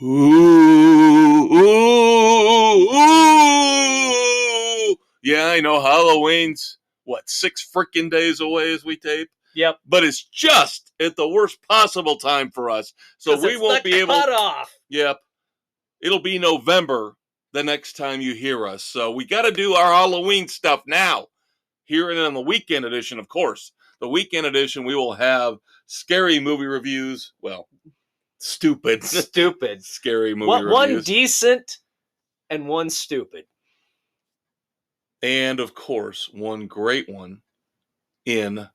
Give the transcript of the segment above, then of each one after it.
Ooh, ooh, ooh. Yeah, I know Halloween's, 6 freaking days away as we tape? Yep. But it's just at the worst possible time for us. So we won't be able... Cutoff. Yep. It'll be November the next time you hear us. So we got to do our Halloween stuff now. Here and on the weekend edition, of course. The weekend edition, we will have scary movie reviews. Well, stupid scary movie reviews. One decent and one stupid. And, of course, one great one in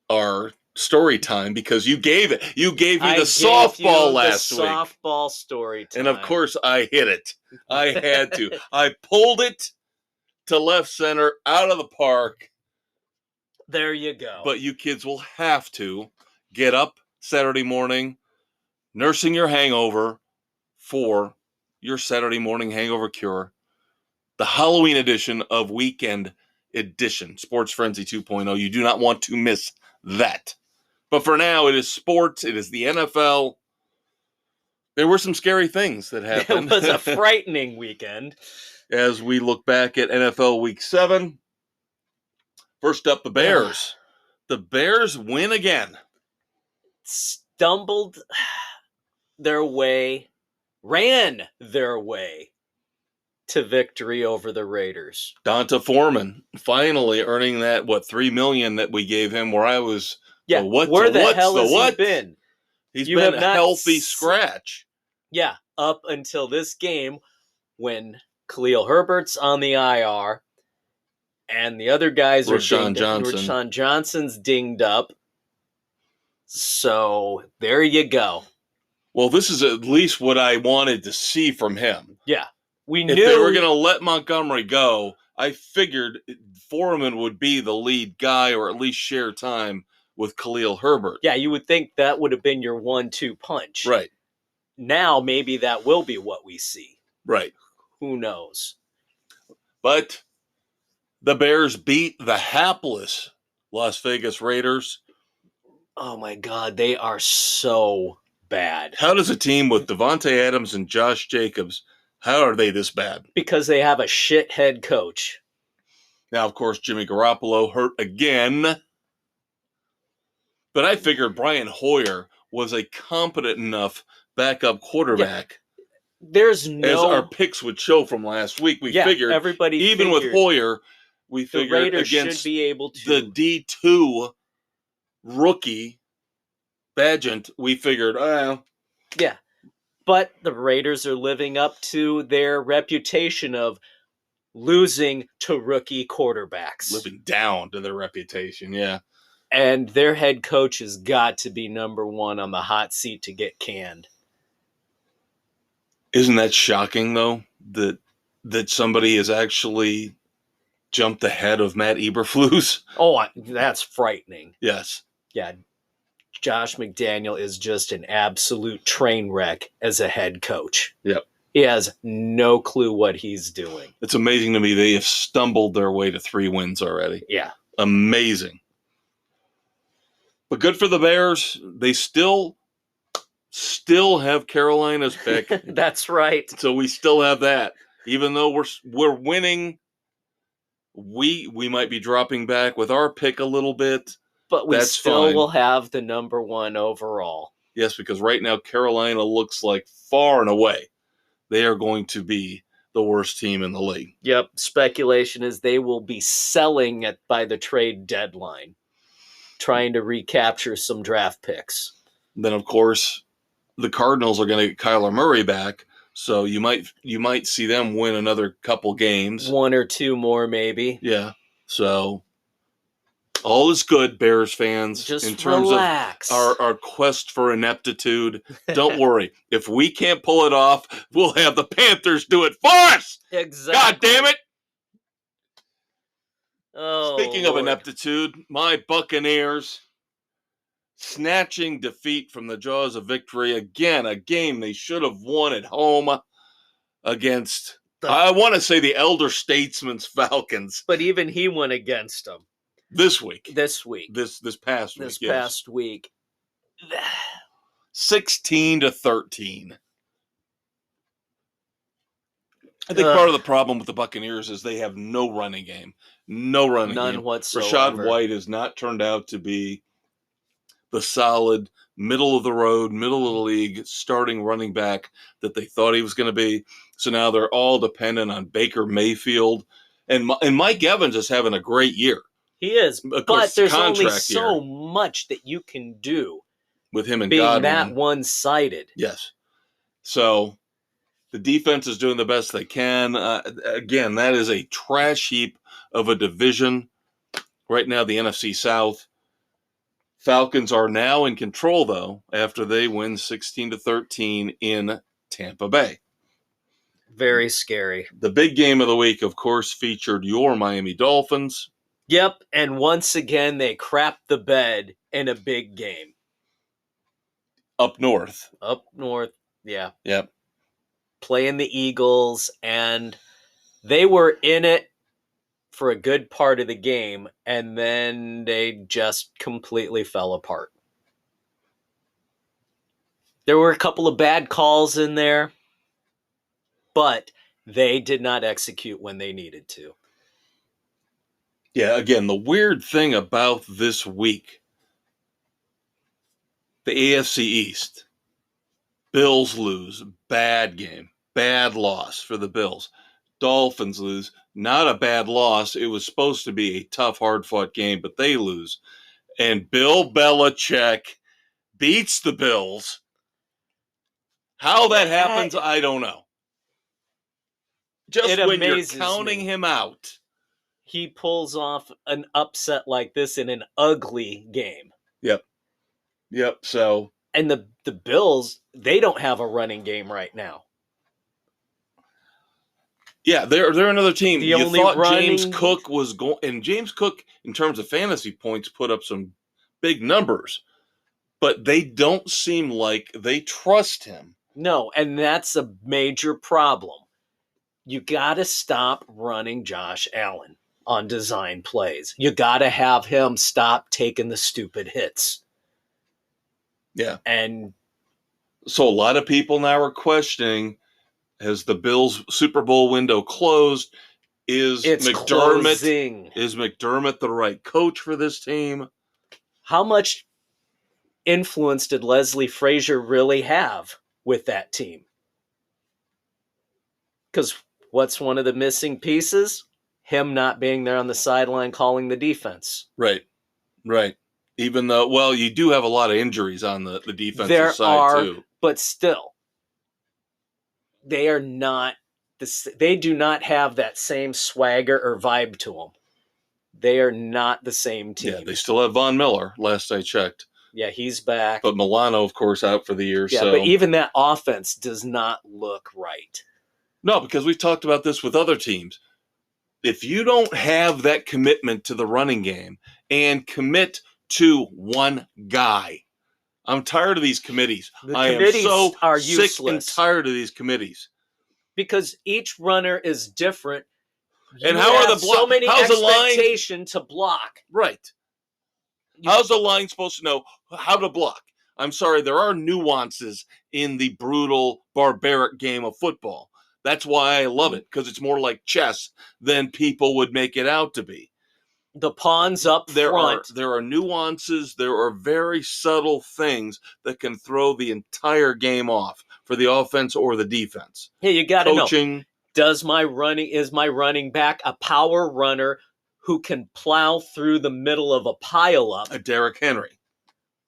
our story time, because you gave it. You gave me the softball last week. Softball story time. And, of course, I hit it. I had to. I pulled it to left center out of the park. There you go. But you kids will have to get up Saturday morning, nursing your hangover for your Saturday morning hangover cure. The Halloween edition of Weekend Edition, Sports Frenzy 2.0. You do not want to miss that. But for now, it is sports. It is the NFL. There were some scary things that happened. It was a frightening weekend. As we look back at NFL Week 7. First up, the Bears. The Bears win again. Stumbled their way, ran their way to victory over the Raiders. Donta Foreman finally earning that, $3 million that we gave him, where I was, where the hell has he been? He's been a healthy scratch. Yeah, up until this game when Khalil Herbert's on the IR and the other guys Rashad Johnson. Rashad Johnson's dinged up. So there you go. Well, this is at least what I wanted to see from him. Yeah. If they were going to let Montgomery go, I figured Foreman would be the lead guy, or at least share time with Khalil Herbert. Yeah, you would think that would have been your 1-2 punch. Right. Now, maybe that will be what we see. Right. Who knows? But the Bears beat the hapless Las Vegas Raiders. Oh, my God. They are so bad. How does a team with Devontae Adams and Josh Jacobs, how are they this bad? Because they have a shit head coach. Now, of course, Jimmy Garoppolo hurt again. But I figured Brian Hoyer was a competent enough backup quarterback. Yeah. There's no... As our picks would show from last week, we figured, even with Hoyer, we figured the Raiders against should be able to... the D2 rookie, Badgent, we figured, Yeah. But the Raiders are living up to their reputation of losing to rookie quarterbacks. Living down to their reputation, yeah. And their head coach has got to be number one on the hot seat to get canned. Isn't that shocking, though, that somebody has actually jumped ahead of Matt Eberflus? Oh, that's frightening. Yes. Yeah. Josh McDaniel is just an absolute train wreck as a head coach. Yep. He has no clue what he's doing. It's amazing to me they have stumbled their way to 3 wins already. Yeah. Amazing. But good for the Bears. They still have Carolina's pick. That's right. So we still have that. Even though we're winning, we might be dropping back with our pick a little bit. But we still will have the number 1 overall. Yes, because right now Carolina looks like far and away they are going to be the worst team in the league. Yep. Speculation is they will be selling by the trade deadline, trying to recapture some draft picks. Then, of course, the Cardinals are going to get Kyler Murray back, so you might see them win another couple games. 1 or 2 more, maybe. Yeah. So all is good, Bears fans. Just in terms relax. of our quest for ineptitude. Don't worry. If we can't pull it off, we'll have the Panthers do it for us. Exactly. God damn it. Oh, Speaking of ineptitude, my Buccaneers snatching defeat from the jaws of victory. Again, a game they should have won at home against, I want to say, the elder statesman's Falcons. But even he went against them. This week. This week. This past week. This past week. 16-13. I think part of the problem with the Buccaneers is they have no running game. No running game. None whatsoever. Rashad White has not turned out to be the solid, middle of the road, middle of the league starting running back that they thought he was going to be. So now they're all dependent on Baker Mayfield. And Mike Evans is having a great year. He is, Of course, but there's only contract so year much that you can do with him and being Godwin. that one-sided. Yes. So the defense is doing the best they can. Again, that is a trash heap of a division. Right now, the NFC South. Falcons are now in control, though, after they win 16-13 in Tampa Bay. Very scary. The big game of the week, of course, featured your Miami Dolphins. Yep, and once again, they crapped the bed in a big game. Up north. Up north, yeah. Yep. Playing the Eagles, and they were in it for a good part of the game, and then they just completely fell apart. There were a couple of bad calls in there, but they did not execute when they needed to. Yeah, again, the weird thing about this week, the AFC East, Bills lose, bad game, bad loss for the Bills. Dolphins lose, not a bad loss. It was supposed to be a tough, hard-fought game, but they lose. And Bill Belichick beats the Bills. How that happens, I don't know. Just when you're counting him out. He pulls off an upset like this in an ugly game. Yep, so. And the Bills, they don't have a running game right now. Yeah, they're another team. You thought James running... Cook was going, and James Cook, in terms of fantasy points, put up some big numbers, but they don't seem like they trust him. No, and that's a major problem. You got to stop running Josh Allen on design plays. You got to have him stop taking the stupid hits. Yeah. And so a lot of people now are questioning, has the Bills Super Bowl window closed? Is McDermott the right coach for this team? How much influence did Leslie Frazier really have with that team? Because what's one of the missing pieces? Him not being there on the sideline calling the defense. Right. Even though, well, you do have a lot of injuries on the defensive side, too. But still, they are not. They do not have that same swagger or vibe to them. They are not the same team. Yeah, they still have Von Miller, last I checked. Yeah, he's back. But Milano, of course, out for the year. Yeah, so. But even that offense does not look right. No, because we've talked about this with other teams. If you don't have that commitment to the running game and commit to one guy, I'm tired of these committees. I am so sick and tired of these committees. Because each runner is different. And how are the blocks? So many expectations to block. Right. How's the line supposed to know how to block? I'm sorry, there are nuances in the brutal, barbaric game of football. That's why I love it, because it's more like chess than people would make it out to be. The pawns up front. There are nuances. There are very subtle things that can throw the entire game off for the offense or the defense. Hey, you got to know. Is my running back a power runner who can plow through the middle of a pileup? A Derrick Henry.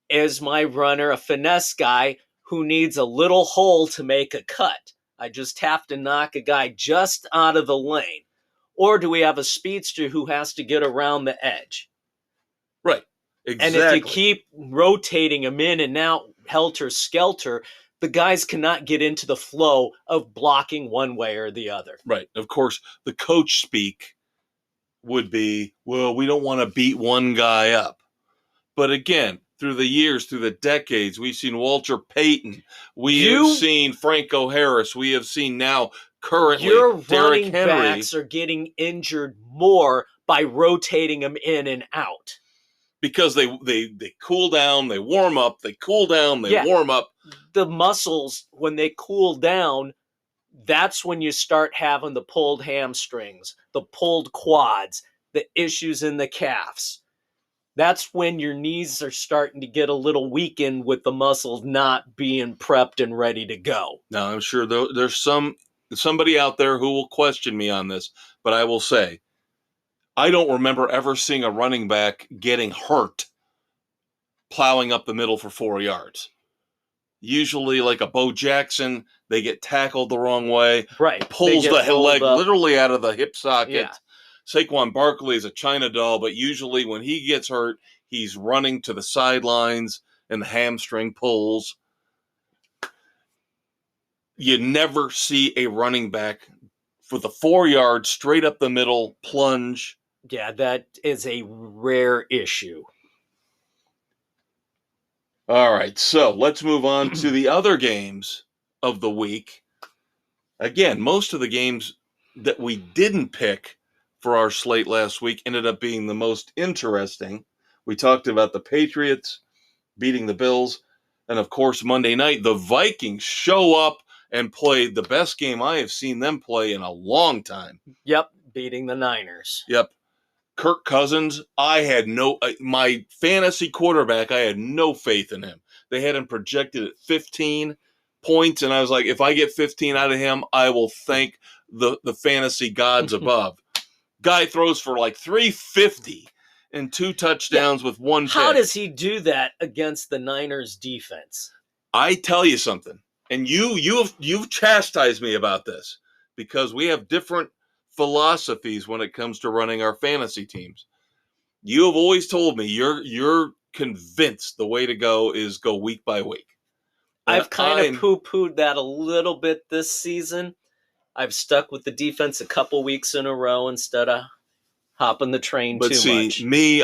Is my runner a finesse guy who needs a little hole to make a cut? I just have to knock a guy just out of the lane. Or do we have a speedster who has to get around the edge? Right. Exactly. And if you keep rotating him in and out, helter-skelter, the guys cannot get into the flow of blocking one way or the other. Right. Of course, the coach speak would be, well, we don't want to beat one guy up. But again, through the years, through the decades, we've seen Walter Payton. We have seen Franco Harris. We have seen now currently Derrick Henry. Your running backs are getting injured more by rotating them in and out. because they cool down, they warm up, they cool down, they warm up. The muscles, when they cool down, that's when you start having the pulled hamstrings, the pulled quads, the issues in the calves. That's when your knees are starting to get a little weakened with the muscles not being prepped and ready to go. Now, I'm sure there's somebody out there who will question me on this, but I will say, I don't remember ever seeing a running back getting hurt plowing up the middle for 4 yards. Usually, like a Bo Jackson, they get tackled the wrong way. Right. Pulls the leg up literally out of the hip socket. Yeah. Saquon Barkley is a China doll, but usually when he gets hurt, he's running to the sidelines and the hamstring pulls. You never see a running back with a 4 yard straight up the middle plunge. Yeah, that is a rare issue. All right, so let's move on to the other games of the week. Again, most of the games that we didn't pick for our slate last week ended up being the most interesting. We talked about the Patriots beating the Bills, and of course, Monday night, the Vikings show up and played the best game I have seen them play in a long time. Yep, beating the Niners. Yep. Kirk Cousins, my fantasy quarterback, I had no faith in him. They had him projected at 15 points, and I was like, if I get 15 out of him, I will thank the fantasy gods above. Guy throws for like 350 and 2 touchdowns with 1 pick. How does he do that against the Niners defense? I tell you something, and you've chastised me about this because we have different philosophies when it comes to running our fantasy teams. You have always told me you're convinced the way to go is go week by week. And I've kind of poo-pooed that a little bit this season. I've stuck with the defense a couple weeks in a row instead of hopping the train too much. But see, me,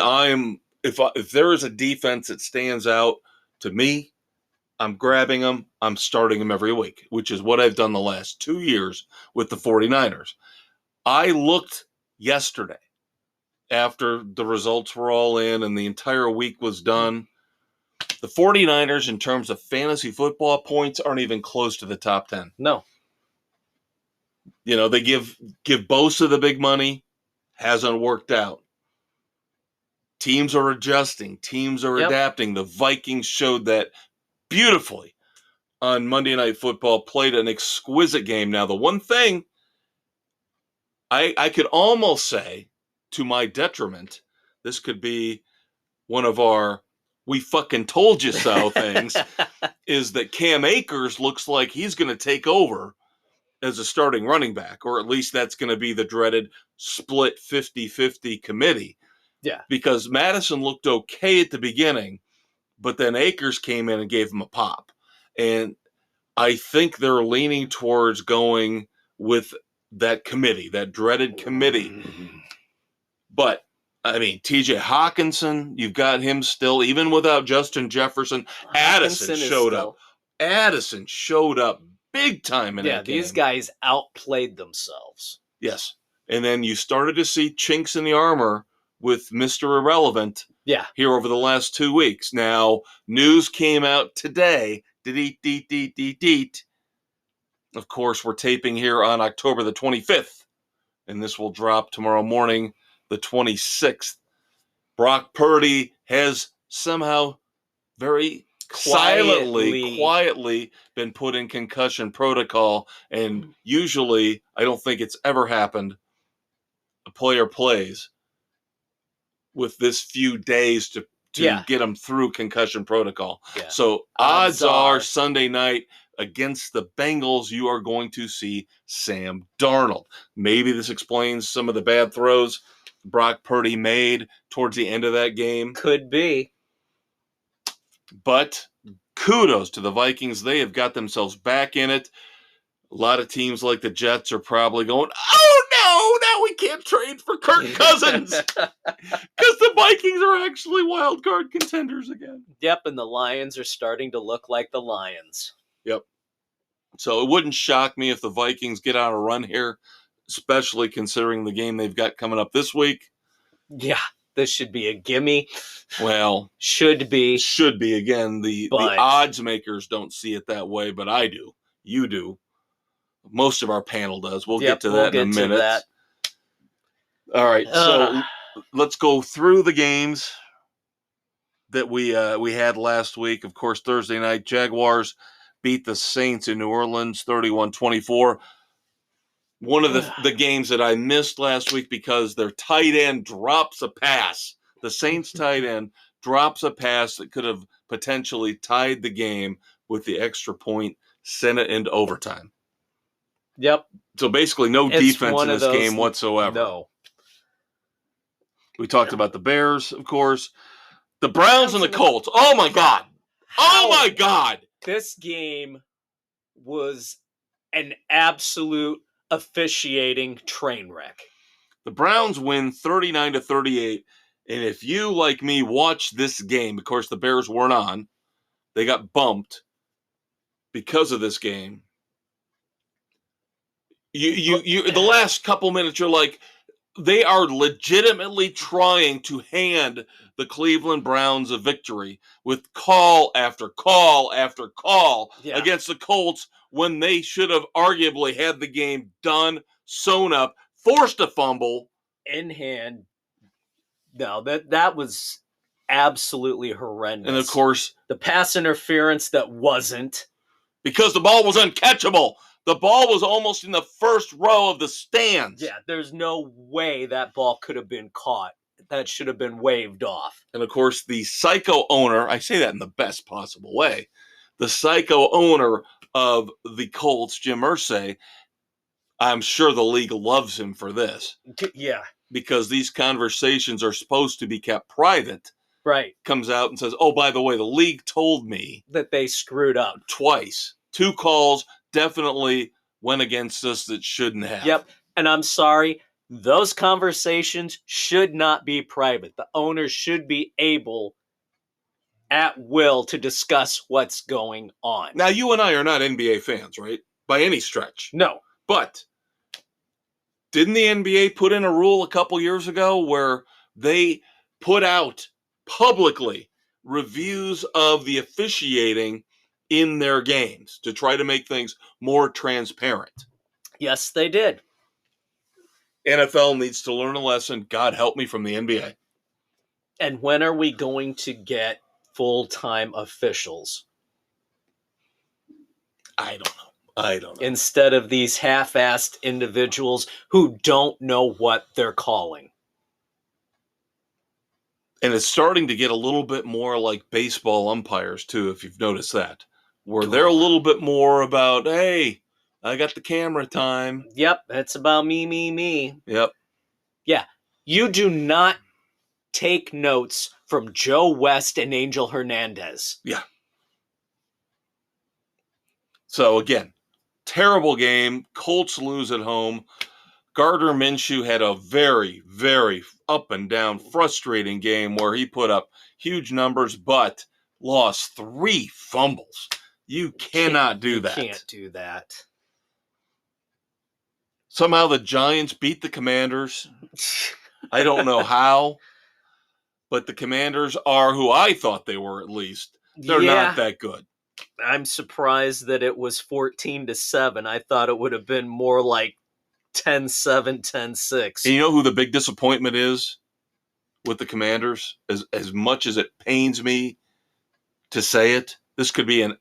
if there is a defense that stands out to me, I'm grabbing them, I'm starting them every week, which is what I've done the last 2 years with the 49ers. I looked yesterday after the results were all in and the entire week was done. The 49ers, in terms of fantasy football points, aren't even close to the top 10. No. You know, they give Bosa the big money. Hasn't worked out. Teams are adjusting. Teams are adapting. The Vikings showed that beautifully on Monday Night Football, played an exquisite game. Now, the one thing I could almost say, to my detriment, this could be one of our "we fucking told you so" things, is that Cam Akers looks like he's going to take over as a starting running back, or at least that's going to be the dreaded split 50-50 committee. Yeah. Because Madison looked okay at the beginning, but then Akers came in and gave him a pop. And I think they're leaning towards going with that committee, that dreaded committee. But, I mean, TJ Hawkinson, you've got him still, even without Justin Jefferson. Addison showed up. Addison showed up big time in that game. Yeah, these guys outplayed themselves. Yes. And then you started to see chinks in the armor with Mr. Irrelevant here over the last 2 weeks. Now, news came out today. Of course, we're taping here on October the 25th, and this will drop tomorrow morning, the 26th. Brock Purdy has somehow very quietly been put in concussion protocol, and usually, I don't think it's ever happened, a player plays with this few days to get them through concussion protocol. Yeah. So odds are Sunday night against the Bengals, you are going to see Sam Darnold. Maybe this explains some of the bad throws Brock Purdy made towards the end of that game. Could be. But kudos to the Vikings. They have got themselves back in it. A lot of teams like the Jets are probably going, oh no, now we can't trade for Kirk Cousins. Because the Vikings are actually wild card contenders again. Yep, and the Lions are starting to look like the Lions. Yep. So it wouldn't shock me if the Vikings get on a run here, especially considering the game they've got coming up this week. Yeah, this should be a gimme. Well, Should be. Again, the odds makers don't see it that way, but I do. You do. Most of our panel does. We'll get to that in a minute. All right, so let's go through the games that we had last week. Of course, Thursday night, Jaguars beat the Saints in New Orleans 31-24. One of the games that I missed last week because their tight end drops a pass. The Saints tight end drops a pass that could have potentially tied the game with the extra point, sent it into overtime. Yep. So basically no defense in this game whatsoever. No. We talked about the Bears, of course. The Browns and the Colts. Oh, my God. Oh, my God. This game was an absolute officiating train wreck. The Browns win 39-38. And if you, like me, watch this game, of course, the Bears weren't on. They got bumped because of this game. You the last couple minutes, you're like, they are legitimately trying to hand the Cleveland Browns a victory with call after call after call against the Colts when they should have arguably had the game done, sewn up, forced a fumble. In hand. No, that was absolutely horrendous. And, of course, the pass interference that wasn't. Because the ball was uncatchable. The ball was almost in the first row of the stands. Yeah, there's no way that ball could have been caught. That should have been waved off. And, of course, the psycho owner, I say that in the best possible way, the psycho owner of the Colts, Jim Irsay, I'm sure the league loves him for this. Yeah. Because these conversations are supposed to be kept private. Right. Comes out and says, oh, by the way, the league told me that they screwed up. Twice. 2 calls definitely went against us that shouldn't have. Yep. And I'm sorry, those conversations should not be private. The owners should be able, at will, to discuss what's going on. Now, you and I are not NBA fans, right? By any stretch. No. But didn't the NBA put in a rule a couple years ago where they put out publicly reviews of the officiating in their games to try to make things more transparent? Yes, they did. NFL needs to learn a lesson. God help me, from the NBA. And when are we going to get full-time officials? I don't know. Instead of these half-assed individuals who don't know what they're calling. And it's starting to get a little bit more like baseball umpires, too, if you've noticed that. Where they're a little bit more about, hey, I got the camera time. Yep, it's about me. Yep. Yeah, you do not take notes from Joe West and Angel Hernandez. Yeah. So, again, terrible game. Colts lose at home. Gardner Minshew had a very, very up and down, frustrating game where he put up huge numbers, but lost 3 fumbles. You cannot do that. You can't do that. Somehow the Giants beat the Commanders. I don't know how, but the Commanders are who I thought they were, at least. They're not that good. I'm surprised that it was 14-7. I thought it would have been more like 10-7, 10-6. And you know who the big disappointment is with the Commanders? As much as it pains me to say it, this could be an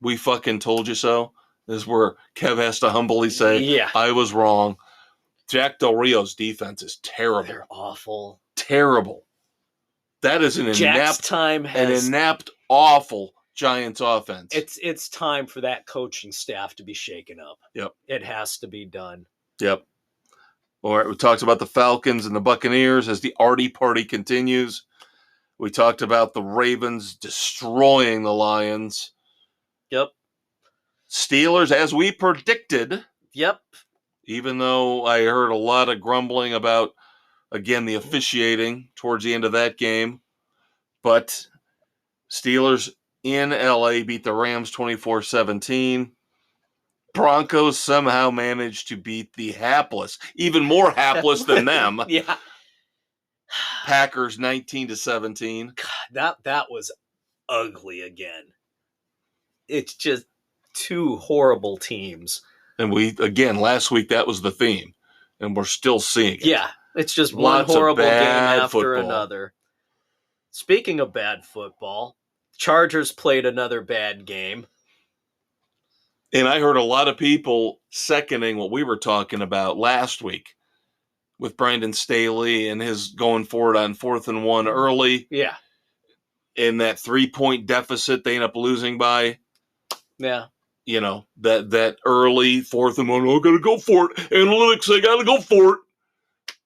we fucking told you so. This is where Kev has to humbly say, I was wrong. Jack Del Rio's defense is terrible. They're awful. Terrible. That is an inept, awful Giants offense. It's time for that coaching staff to be shaken up. Yep. It has to be done. Yep. All right, we talked about the Falcons and the Buccaneers as the Artie party continues. We talked about the Ravens destroying the Lions. Yep. Steelers, as we predicted. Yep. Even though I heard a lot of grumbling about, again, the officiating towards the end of that game. But Steelers in LA beat the Rams 24-17. Broncos somehow managed to beat the hapless, even more hapless than them. Yeah. Packers 19-17. God, that was ugly again. It's just two horrible teams. And last week that was the theme, and we're still seeing it. Yeah, it's just Lots one horrible of game bad after football. another. Speaking of bad football, Chargers played another bad game. And I heard a lot of people seconding what we were talking about last week with Brandon Staley and his going forward on 4th and 1 early. Yeah. In that 3-point deficit they end up losing by. Yeah. You know, that early 4th and 1, I got to go for it. Analytics, I got to go for it.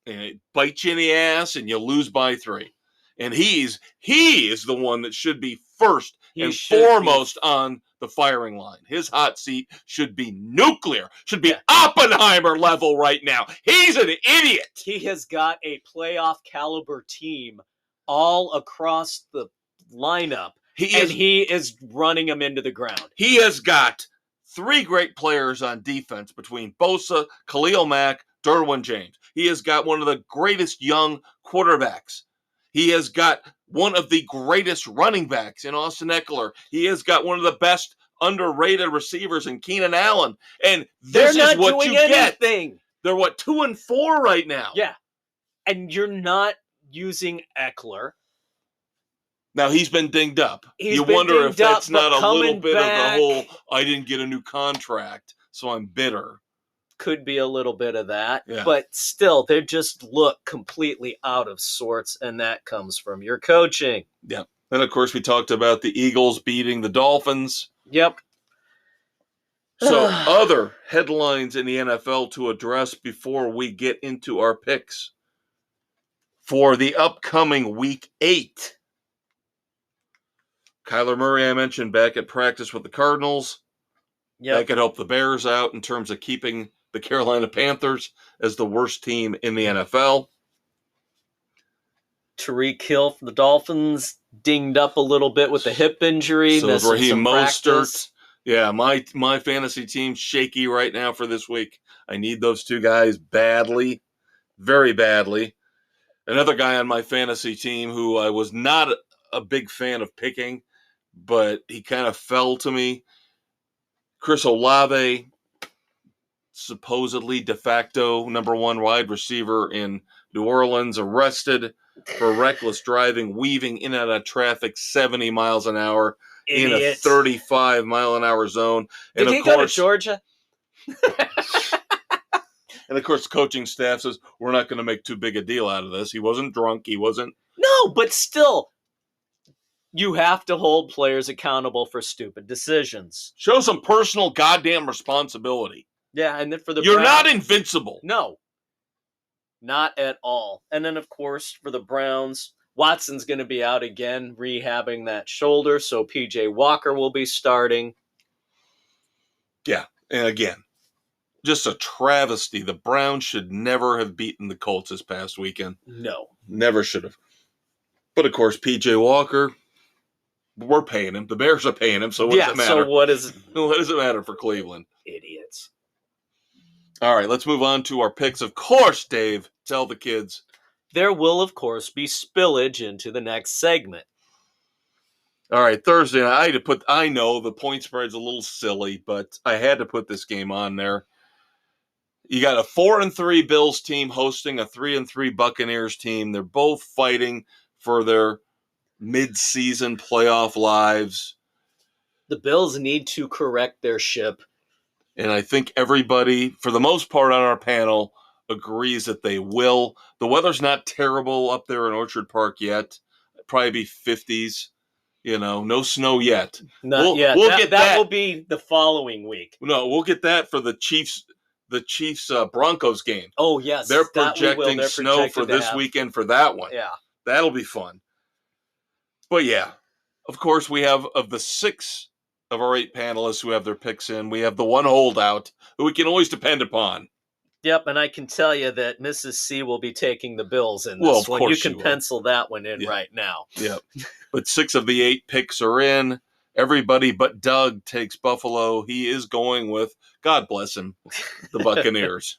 And it bites you in the ass and you lose by 3. And he is the one that should be first and foremost on the firing line. His hot seat should be nuclear, should be Oppenheimer level right now. He's an idiot. He has got a playoff caliber team all across the lineup, he is running them into the ground. He has got 3 great players on defense between Bosa, Khalil Mack, Derwin James. He has got one of the greatest young quarterbacks. He has got one of the greatest running backs in Austin Eckler. He has got one of the best underrated receivers in Keenan Allen. And this is what you get. They're 2-4 right now. Yeah. And you're not using Eckler. Now, he's been dinged up. You wonder if that's not a little bit of the whole, I didn't get a new contract, so I'm bitter. Could be a little bit of that. Yeah. But still, they just look completely out of sorts, and that comes from your coaching. Yeah. And, of course, we talked about the Eagles beating the Dolphins. Yep. So, other headlines in the NFL to address before we get into our picks for the upcoming Week 8. Kyler Murray, I mentioned, back at practice with the Cardinals. Yep. That could help the Bears out in terms of keeping the Carolina Panthers as the worst team in the NFL. Tyreek Hill for the Dolphins dinged up a little bit with the hip injury. So Raheem Mostert. Yeah, my fantasy team's shaky right now for this week. I need those 2 guys badly, very badly. Another guy on my fantasy team who I was not a big fan of picking, but he kind of fell to me. Chris Olave, supposedly de facto number 1 wide receiver in New Orleans, arrested for reckless driving, weaving in and out of traffic 70 miles an hour in a 35-mile-an-hour zone. Did he go to Georgia? And, of course, the coaching staff says, we're not going to make too big a deal out of this. He wasn't drunk. He wasn't. No, but still, you have to hold players accountable for stupid decisions. Show some personal goddamn responsibility. Yeah, and then for the You're not invincible. No, not at all. And then, of course, for the Browns, Watson's going to be out again, rehabbing that shoulder, so P.J. Walker will be starting. Yeah, and again, just a travesty. The Browns should never have beaten the Colts this past weekend. No. Never should have. But, of course, P.J. Walker, we're paying him. The Bears are paying him, so what does it matter? So what does it matter for Cleveland? Idiots. All right, let's move on to our picks. Of course, Dave, tell the kids. There will, of course, be spillage into the next segment. All right, Thursday night, I know the point spread's a little silly, but I had to put this game on there. You got a 4-3 Bills team hosting a 3-3 Buccaneers team. They're both fighting for their mid-season playoff lives. The Bills need to correct their ship. And I think everybody, for the most part on our panel, agrees that they will. The weather's not terrible up there in Orchard Park yet. It'll probably be 50s. No snow yet. Not yet. We'll get that. That will be the following week. No, we'll get that for the Chiefs Broncos game. Oh, yes. They're projecting snow for this weekend for that one. Yeah. That'll be fun. But yeah, of course, we have, of the 6 of our 8 panelists who have their picks in, we have the one holdout who we can always depend upon. Yep, and I can tell you that Mrs. C will be taking the Bills in this well, of one. Course you can pencil that one in right now. Yep. But 6 of the 8 picks are in. Everybody but Doug takes Buffalo. He is going with, God bless him, the Buccaneers.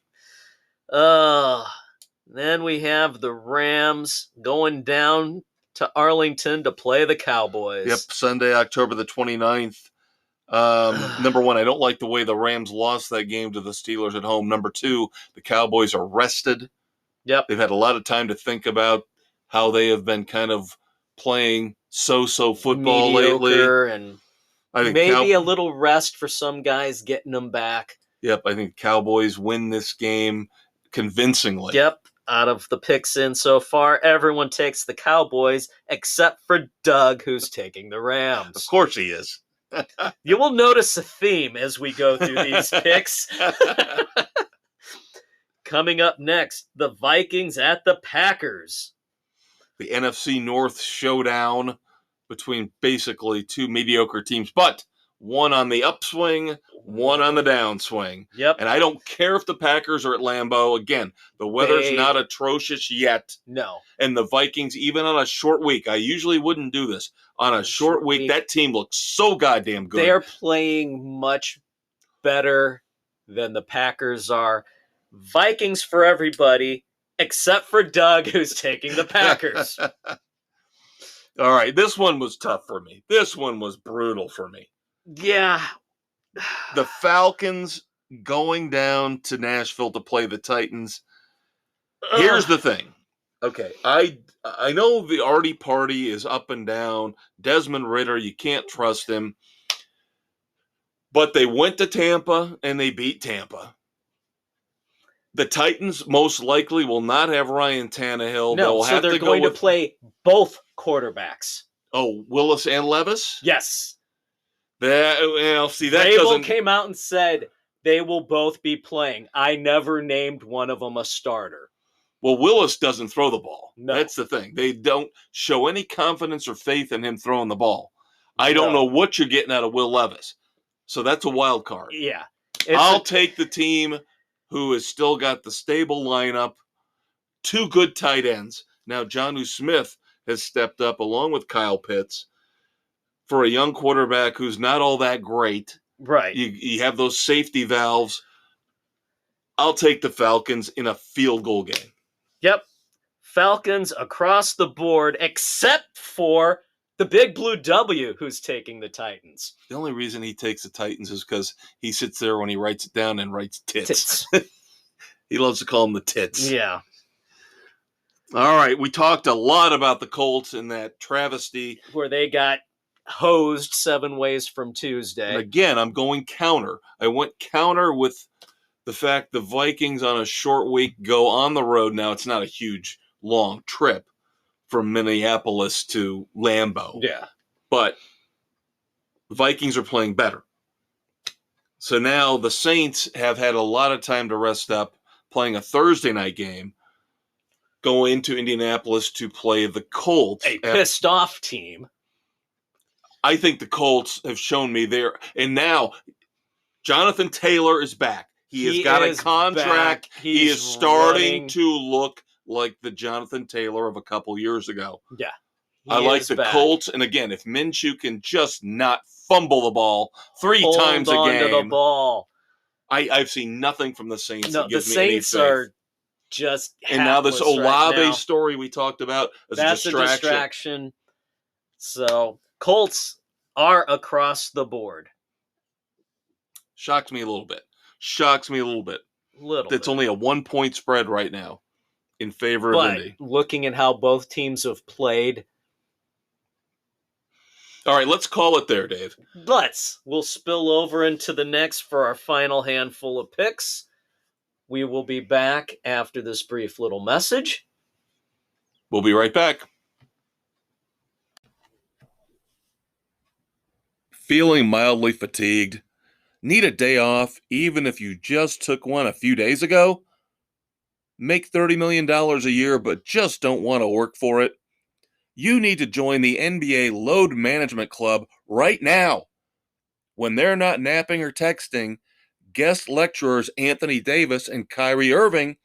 Then we have the Rams going down to Arlington to play the Cowboys. Yep, Sunday, October the 29th. Number one, I don't like the way the Rams lost that game to the Steelers at home. Number two, the Cowboys are rested. Yep. They've had a lot of time to think about how they have been kind of playing so-so football Mediocre, lately. and I think maybe a little rest for some guys, getting them back. Yep, I think Cowboys win this game convincingly. Yep. Out of the picks in so far, everyone takes the Cowboys except for Doug, who's taking the Rams. Of course he is. You will notice a theme as we go through these picks. Coming up next, the Vikings at the Packers. The NFC North showdown between basically two mediocre teams, but one on the upswing, one on the downswing. Yep. And I don't care if the Packers are at Lambeau. Again, the weather's not atrocious yet. No. And the Vikings, even on a short week, I usually wouldn't do this. On a short week, that team looks so goddamn good. They're playing much better than the Packers are. Vikings for everybody, except for Doug, who's taking the Packers. All right, this one was tough for me. This one was brutal for me. Yeah. The Falcons going down to Nashville to play the Titans. Here's the thing. Okay, I know the Artie party is up and down. Desmond Ridder, you can't trust him. But they went to Tampa and they beat Tampa. The Titans most likely will not have Ryan Tannehill. No, so they're going to play both quarterbacks. Oh, Willis and Levis? Yes. Vrabel came out and said they will both be playing. I never named one of them a starter. Well, Willis doesn't throw the ball. No. That's the thing. They don't show any confidence or faith in him throwing the ball. I don't know what you're getting out of Will Levis. So that's a wild card. Yeah. I'll take the team who has still got the stable lineup, two good tight ends. Now, Jonnu Smith has stepped up along with Kyle Pitts for a young quarterback who's not all that great. Right. You have those safety valves. I'll take the Falcons in a field goal game. Yep. Falcons across the board, except for the Big Blue W, who's taking the Titans. The only reason he takes the Titans is because he sits there when he writes it down and writes tits. He loves to call them the tits. Yeah. All right. We talked a lot about the Colts in that travesty. Where they got hosed 7 ways from Tuesday. And again, I'm going counter. I went counter with the fact the Vikings on a short week go on the road. Now, it's not a huge, long trip from Minneapolis to Lambeau. Yeah. But the Vikings are playing better. So now the Saints have had a lot of time to rest up, playing a Thursday night game, go into Indianapolis to play the Colts. A pissed-off team. I think the Colts have shown me there. And now Jonathan Taylor is back. He has got a contract. He is starting to look like the Jonathan Taylor of a couple years ago. Yeah. I like the Colts. And again, if Minshew can just not fumble the ball 3 times a game. Hold on to the ball. I've seen nothing from the Saints that gives me any faith. The Saints are just and now this Olave story we talked about is a distraction. So Colts are across the board. Shocks me a little bit. It's only a 1-point spread right now in favor of Indy. Looking at how both teams have played. All right, let's call it there, Dave. We'll spill over into the next for our final handful of picks. We will be back after this brief little message. We'll be right back. Feeling mildly fatigued? Need a day off even if you just took one a few days ago? Make $30 million a year but just don't want to work for it? You need to join the NBA Load Management Club right now. When they're not napping or texting, guest lecturers Anthony Davis and Kyrie Irving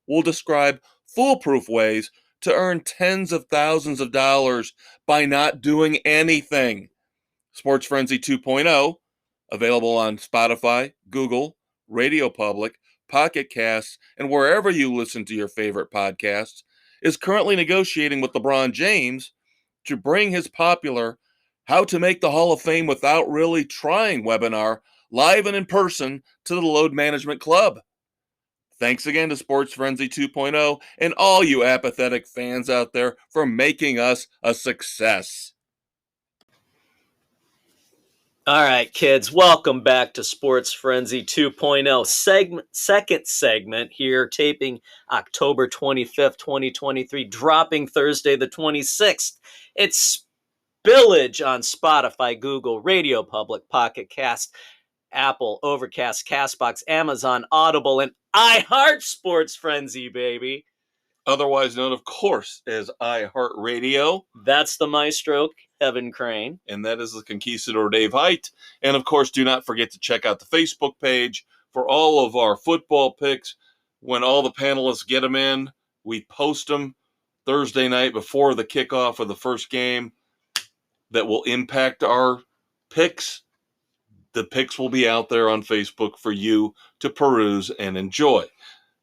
will describe foolproof ways to earn tens of thousands of dollars by not doing anything. Sports Frenzy 2.0, available on Spotify, Google, Radio Public, Pocket Casts, and wherever you listen to your favorite podcasts, is currently negotiating with LeBron James to bring his popular How to Make the Hall of Fame Without Really Trying webinar live and in person to the Load Management Club. Thanks again to Sports Frenzy 2.0 and all you apathetic fans out there for making us a success. All right, kids, welcome back to Sports Frenzy 2.0, second segment here, taping October 25th, 2023, dropping Thursday the 26th. It's Spillage on Spotify, Google, Radio Public, Pocket Cast, Apple, Overcast, Castbox, Amazon, Audible, and iHeart Sports Frenzy, baby. Otherwise known, of course, as iHeartRadio. That's the maestro, Kevin Crane. And that is the conquistador, Dave Height. And, of course, do not forget to check out the Facebook page for all of our football picks. When all the panelists get them in, we post them Thursday night before the kickoff of the first game that will impact our picks. The picks will be out there on Facebook for you to peruse and enjoy.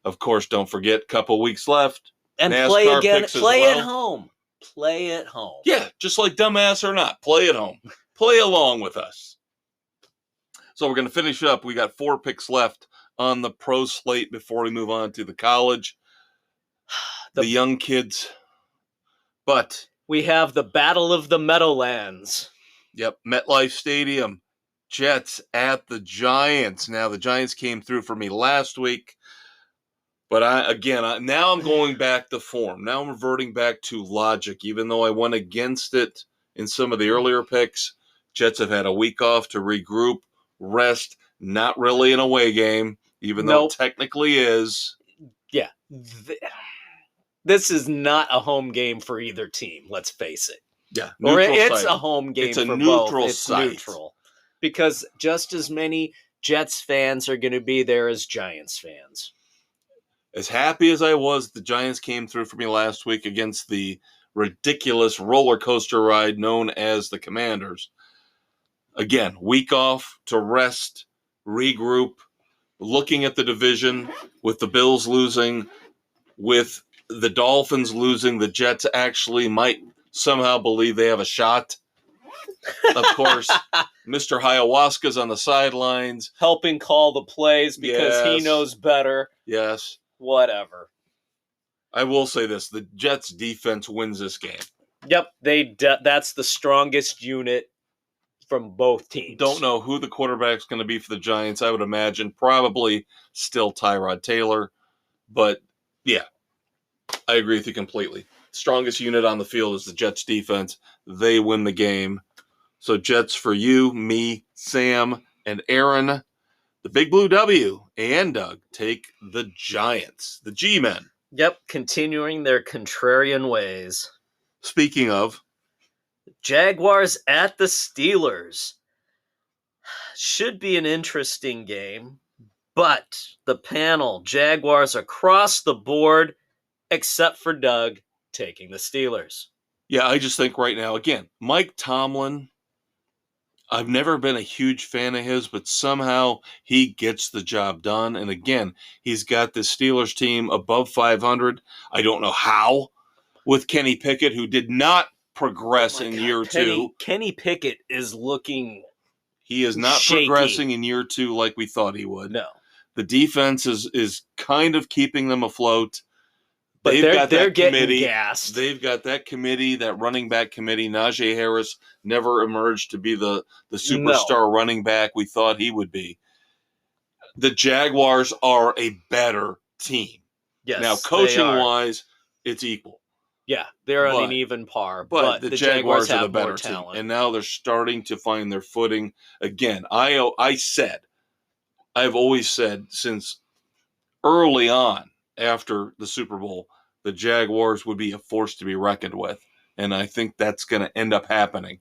Of course, don't forget, couple weeks left. And NASCAR play again. picks as Play well. at home. Play at home. Yeah, just like dumbass or not, play at home. Play along with us. So we're going to finish up. We got 4 picks left on the pro slate before we move on to the college, the young kids. But we have the Battle of the Meadowlands. Yep, MetLife Stadium. Jets at the Giants. Now, the Giants came through for me last week. But now I'm going back to form. Now I'm reverting back to logic. Even though I went against it in some of the earlier picks, Jets have had a week off to regroup, rest. Not really an away game, even though it technically is. Yeah. This is not a home game for either team, let's face it. Yeah. Or it's a home game for both. It's a neutral site. It's neutral. Because just as many Jets fans are going to be there as Giants fans. As happy as I was, the Giants came through for me last week against the ridiculous roller coaster ride known as the Commanders. Again, week off to rest, regroup, looking at the division with the Bills losing, with the Dolphins losing. The Jets actually might somehow believe they have a shot. Of course, Mr. Ayahuasca's on the sidelines. Helping call the plays because he knows better. Yes. Whatever. I will say this. The Jets defense wins this game. Yep. That's the strongest unit from both teams. Don't know who the quarterback's going to be for the Giants. I would imagine probably still Tyrod Taylor. But, yeah, I agree with you completely. Strongest unit on the field is the Jets defense. They win the game. So Jets for you, me, Sam, and Aaron. The Big Blue W and Doug take the Giants, the G-Men. Yep, continuing their contrarian ways. Speaking of, Jaguars at the Steelers. Should be an interesting game, but the panel, Jaguars across the board, except for Doug taking the Steelers. Yeah, I just think right now, again, Mike Tomlin, I've never been a huge fan of his, but somehow he gets the job done. And again, he's got the Steelers team above 500. I don't know how with Kenny Pickett, who did not progress in year 2. Kenny Pickett is looking He is not shaky. progressing in year 2 like we thought he would. No. The defense is kind of keeping them afloat. But they're getting gassed. They've got that committee, that running back committee. Najee Harris never emerged to be the superstar running back we thought he would be. The Jaguars are a better team. Yes, now, coaching-wise, it's equal. Yeah, they're on an even par. But the Jaguars are the better team. And now they're starting to find their footing. Again, I've always said since early on, after the Super Bowl, the Jaguars would be a force to be reckoned with. And I think that's going to end up happening.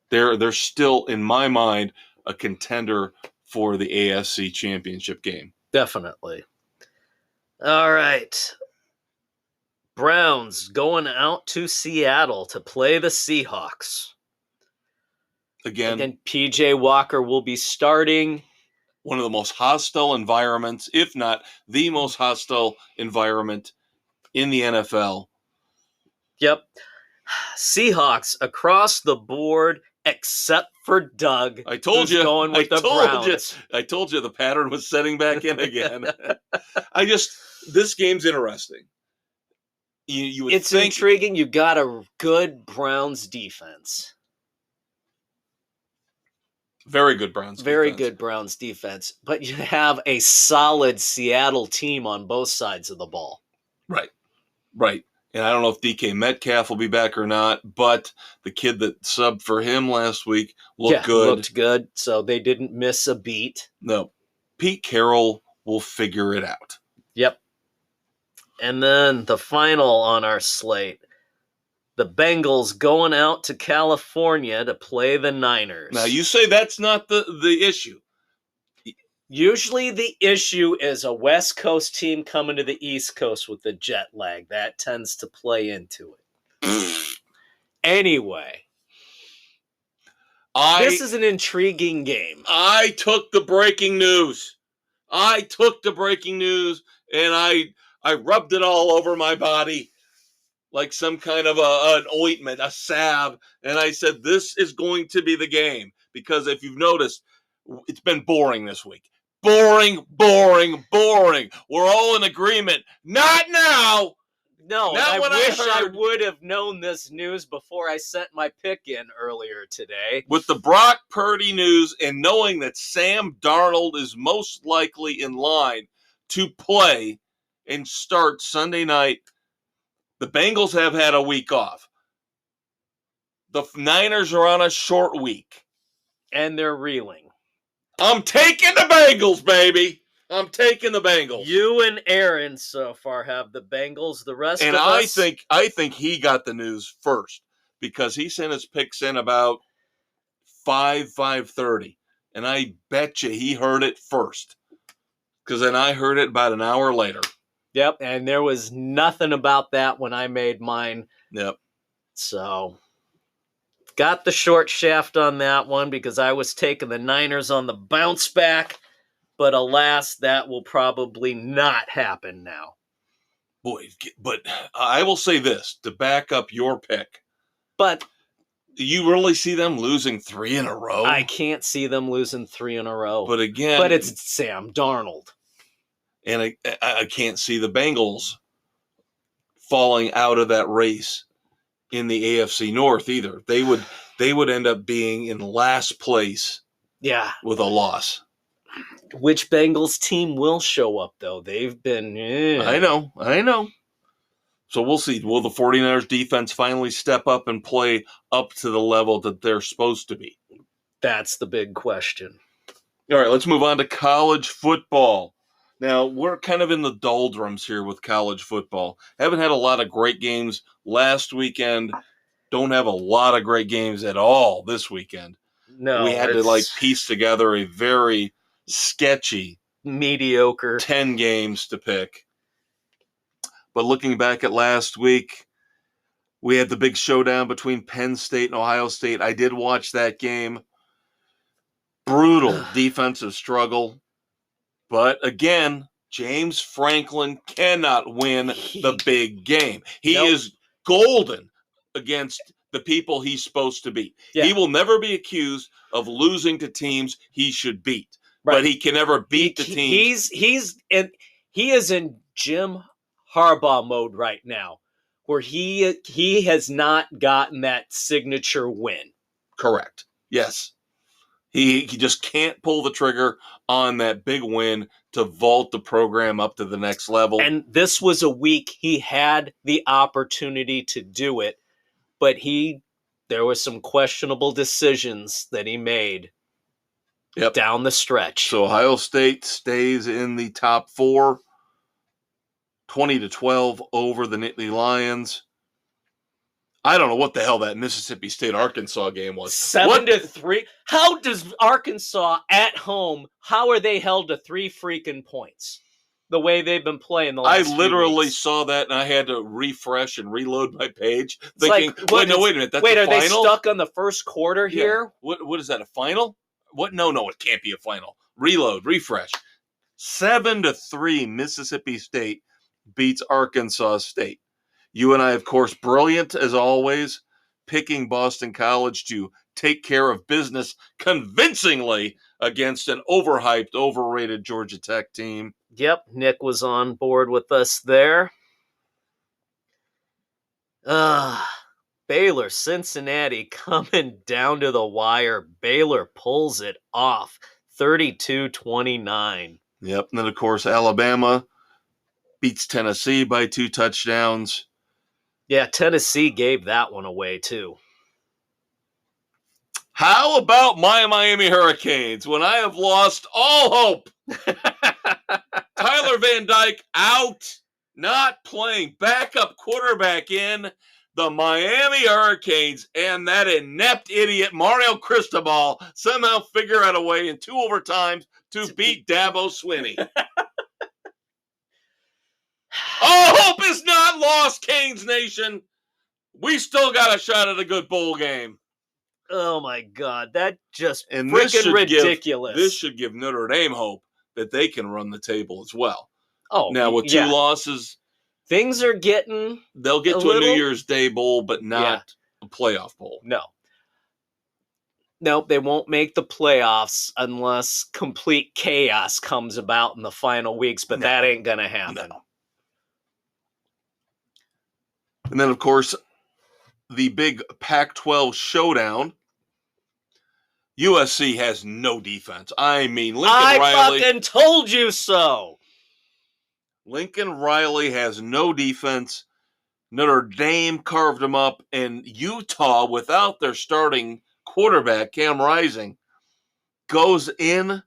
They're still, in my mind, a contender for the AFC Championship game. Definitely. All right. Browns going out to Seattle to play the Seahawks. Again, P.J. Walker will be starting. one of the most hostile environments, if not the most hostile environment in the NFL. Yep. Seahawks across the board, except for Doug. I told you. Going with the Browns. I told you the pattern was setting back in again. This game's interesting. You would it's think, intriguing. You got a good Browns defense. Very good Browns Very defense. good Browns defense. But you have a solid Seattle team on both sides of the ball. Right. And I don't know if DK Metcalf will be back or not, but the kid that subbed for him last week looked good. So they didn't miss a beat. No. Pete Carroll will figure it out. Yep. And then the final on our slate, the Bengals going out to California to play the Niners. Now, you say that's not the issue. Usually the issue is a West Coast team coming to the East Coast with the jet lag. That tends to play into it. Anyway, this is an intriguing game. I took the breaking news. And I rubbed it all over my body like some kind of an ointment, a salve. And I said, this is going to be the game. Because if you've noticed, it's been boring this week. Boring. We're all in agreement. Not now. No, I wish I would have known this news before I sent my pick in earlier today. With the Brock Purdy news and knowing that Sam Darnold is most likely in line to play and start Sunday night, the Bengals have had a week off. The Niners are on a short week. And they're reeling. I'm taking the Bengals, baby. I'm taking the Bengals. You and Aaron so far have the Bengals. The rest of us... And I think he got the news first because he sent his picks in about 5:30. And I bet you he heard it first because then I heard it about an hour later. Yep, and there was nothing about that when I made mine. Yep. So... got the short shaft on that one because I was taking the Niners on the bounce back, but alas, that will probably not happen now. Boy, but I will say this to back up your pick. But you really see them losing 3 in a row? I can't see them losing 3 in a row. But again... But it's Sam Darnold. And I can't see the Bengals falling out of that race in the AFC North either. They would end up being in last place. Yeah. With a loss. Which Bengals team will show up though? They've been I know. So we'll see. Will the 49ers defense finally step up and play up to the level that they're supposed to be? That's the big question. All right, let's move on to college football. Now, we're kind of in the doldrums here with college football. Haven't had a lot of great games last weekend. Don't have a lot of great games at all this weekend. No. We had to piece together a very sketchy, mediocre 10 games to pick. But looking back at last week, we had the big showdown between Penn State and Ohio State. I did watch that game. Brutal defensive struggle. But again, James Franklin cannot win the big game. He is golden against the people he's supposed to beat. Yeah. He will never be accused of losing to teams he should beat. Right. But he can never beat the team. He is in Jim Harbaugh mode right now, where he has not gotten that signature win. Correct. Yes. He just can't pull the trigger on that big win to vault the program up to the next level. And this was a week he had the opportunity to do it, but there were some questionable decisions that he made down the stretch. So Ohio State stays in the top 4, 20-12 over the Nittany Lions. I don't know what the hell that Mississippi State-Arkansas game was. 7-3. How does Arkansas at home, how are they held to 3 freaking points? The way they've been playing the last few weeks. I literally saw that, and I had to refresh and reload my page, thinking, wait a minute, that's wait, a final? They stuck on the first quarter here? What is that, a final? What? No, it can't be a final. Reload, refresh. 7-3, Mississippi State beats Arkansas State. You and I, of course, brilliant as always, picking Boston College to take care of business convincingly against an overhyped, overrated Georgia Tech team. Yep, Nick was on board with us there. Baylor, Cincinnati coming down to the wire. Baylor pulls it off, 32-29. Yep, and then, of course, Alabama beats Tennessee by 2 touchdowns. Yeah, Tennessee gave that one away, too. How about my Miami Hurricanes when I have lost all hope? Tyler Van Dyke out, not playing, backup quarterback in. The Miami Hurricanes and that inept idiot Mario Cristobal somehow figure out a way in 2 overtimes to beat Dabo Swinney. All hope is not lost, Canes Nation. We still got a shot at a good bowl game. Oh, my God. That just freaking ridiculous. This should give Notre Dame hope that they can run the table as well. Oh, now with 2 losses, things are getting. They'll get to a New Year's Day bowl, but not a playoff bowl. No, they won't make the playoffs unless complete chaos comes about in the final weeks, but that ain't going to happen. No. And then, of course, the big Pac-12 showdown. USC has no defense. I mean, Lincoln Riley. I fucking told you so. Lincoln Riley has no defense. Notre Dame carved them up, and Utah, without their starting quarterback, Cam Rising, goes in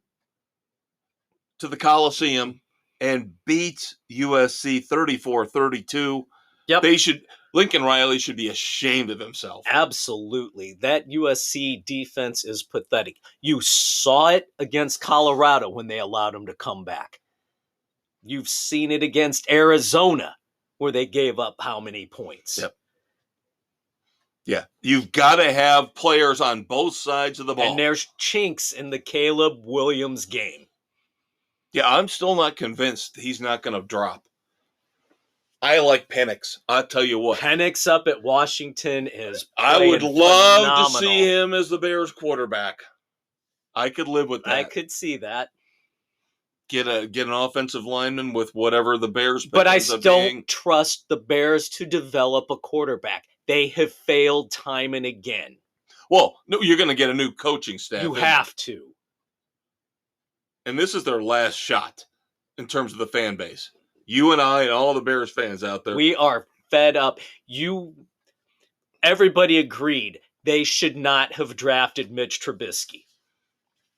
to the Coliseum and beats USC 34-32. Yep. Lincoln Riley should be ashamed of himself. Absolutely. That USC defense is pathetic. You saw it against Colorado when they allowed him to come back. You've seen it against Arizona where they gave up how many points? Yep. Yeah. You've got to have players on both sides of the ball. And there's chinks in the Caleb Williams game. Yeah, I'm still not convinced he's not going to drop. I like Penix. I'll tell you what. Penix up at Washington is I would love phenomenal. to see him as the Bears quarterback. I could live with that. I could see that. Get an offensive lineman with whatever the Bears pick. But I don't trust the Bears to develop a quarterback. They have failed time and again. Well, no, you're going to get a new coaching staff. You have to. And this is their last shot in terms of the fan base. You and I and all the Bears fans out there. We are fed up. Everybody agreed they should not have drafted Mitch Trubisky.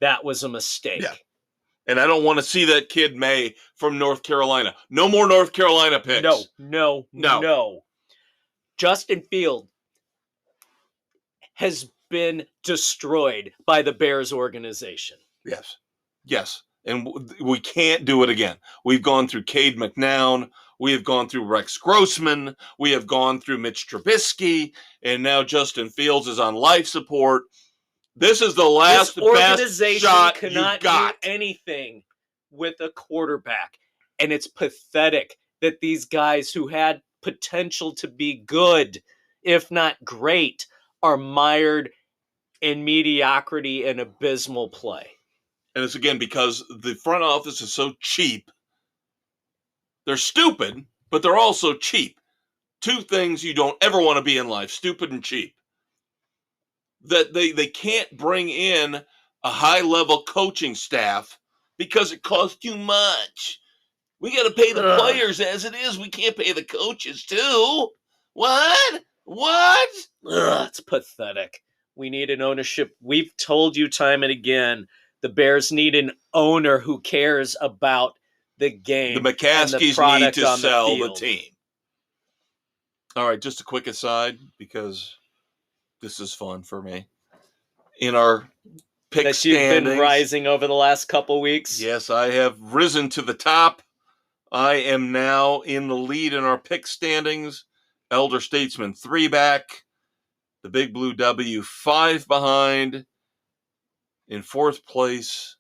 That was a mistake. Yeah. And I don't want to see that kid May from North Carolina. No more North Carolina picks. No. Justin Field has been destroyed by the Bears organization. Yes. And we can't do it again. We've gone through Cade McNown. We have gone through Rex Grossman. We have gone through Mitch Trubisky. And now Justin Fields is on life support. This is the last best shot you've got. Cannot do anything with a quarterback. And it's pathetic that these guys who had potential to be good, if not great, are mired in mediocrity and abysmal play. And it's, again, because the front office is so cheap. They're stupid, but they're also cheap. 2 things you don't ever want to be in life, stupid and cheap. That they can't bring in a high-level coaching staff because it costs too much. We got to pay the players as it is. We can't pay the coaches, too. What? It's pathetic. We need an ownership. We've told you time and again, the Bears need an owner who cares about the game. The McCaskies need to sell the team. All right, just a quick aside, because this is fun for me. In our pick standings, you've been rising over the last couple weeks. Yes, I have risen to the top. I am now in the lead in our pick standings. Elder Statesman 3 back. The Big Blue W 5 behind. In fourth place,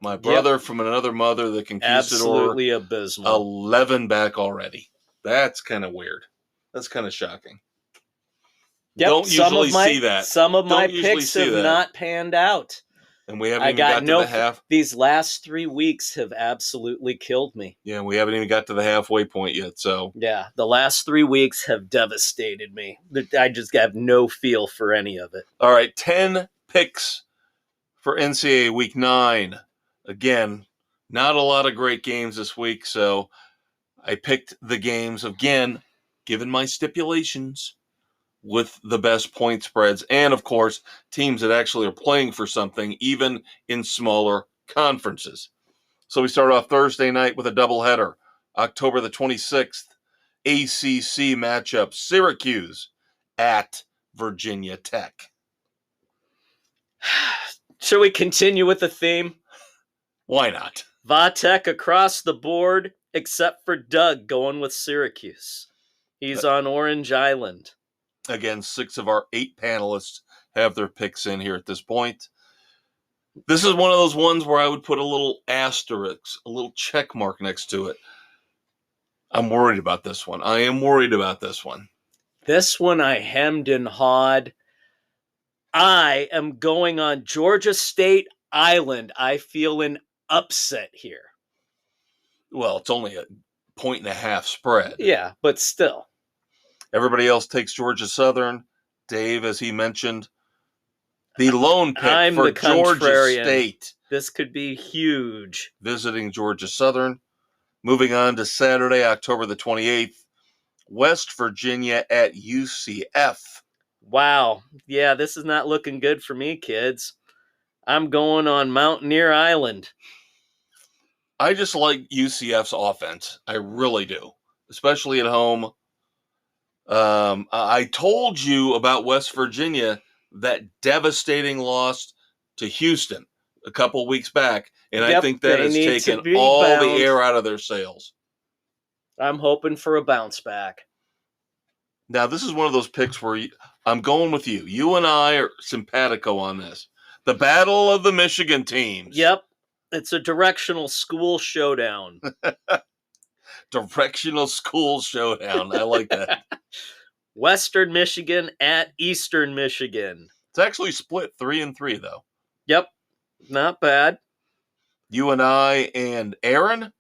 my brother from another mother, the Conquistador. Absolutely abysmal. 11 back already. That's kind of weird. That's kind of shocking. Yep, Don't usually see that. Some of my Don't usually picks see have that. not panned out. And we haven't even got to the half. These last 3 weeks have absolutely killed me. Yeah, we haven't even got to the halfway point yet. So yeah, the last 3 weeks have devastated me. I just have no feel for any of it. All right, 10 picks for NCAA Week 9. Again, not a lot of great games this week, so I picked the games, again, given my stipulations, with the best point spreads, and of course, teams that actually are playing for something, even in smaller conferences. So we start off Thursday night with a doubleheader. October the 26th, ACC matchup, Syracuse at Virginia Tech. Shall we continue with the theme? Why not? Vatek across the board, except for Doug going with Syracuse. He's on Orange Island. Again, 6 of our 8 panelists have their picks in here at this point. This is one of those ones where I would put a little asterisk, a little check mark next to it. I'm worried about this one. I am worried about this one. This one I hemmed and hawed. I am going on Georgia State Island. I feel an upset here. Well, it's only a 1.5 spread. Yeah, but still. Everybody else takes Georgia Southern. Dave, as he mentioned, the lone pick for Georgia State. This could be huge. Visiting Georgia Southern. Moving on to Saturday, October the 28th, West Virginia at UCF. Wow. Yeah, this is not looking good for me, kids. I'm going on Mountaineer Island. I just like UCF's offense. I really do, especially at home. I told you about West Virginia, that devastating loss to Houston a couple weeks back, and I think that has taken all the air out of their sails. I'm hoping for a bounce back. Now, this is one of those picks where I'm going with you. You and I are simpatico on this. The battle of the Michigan teams. Yep. It's a directional school showdown. Directional school showdown. I like that. Western Michigan at Eastern Michigan. It's actually split 3-3, though. Yep. Not bad. You and I and Aaron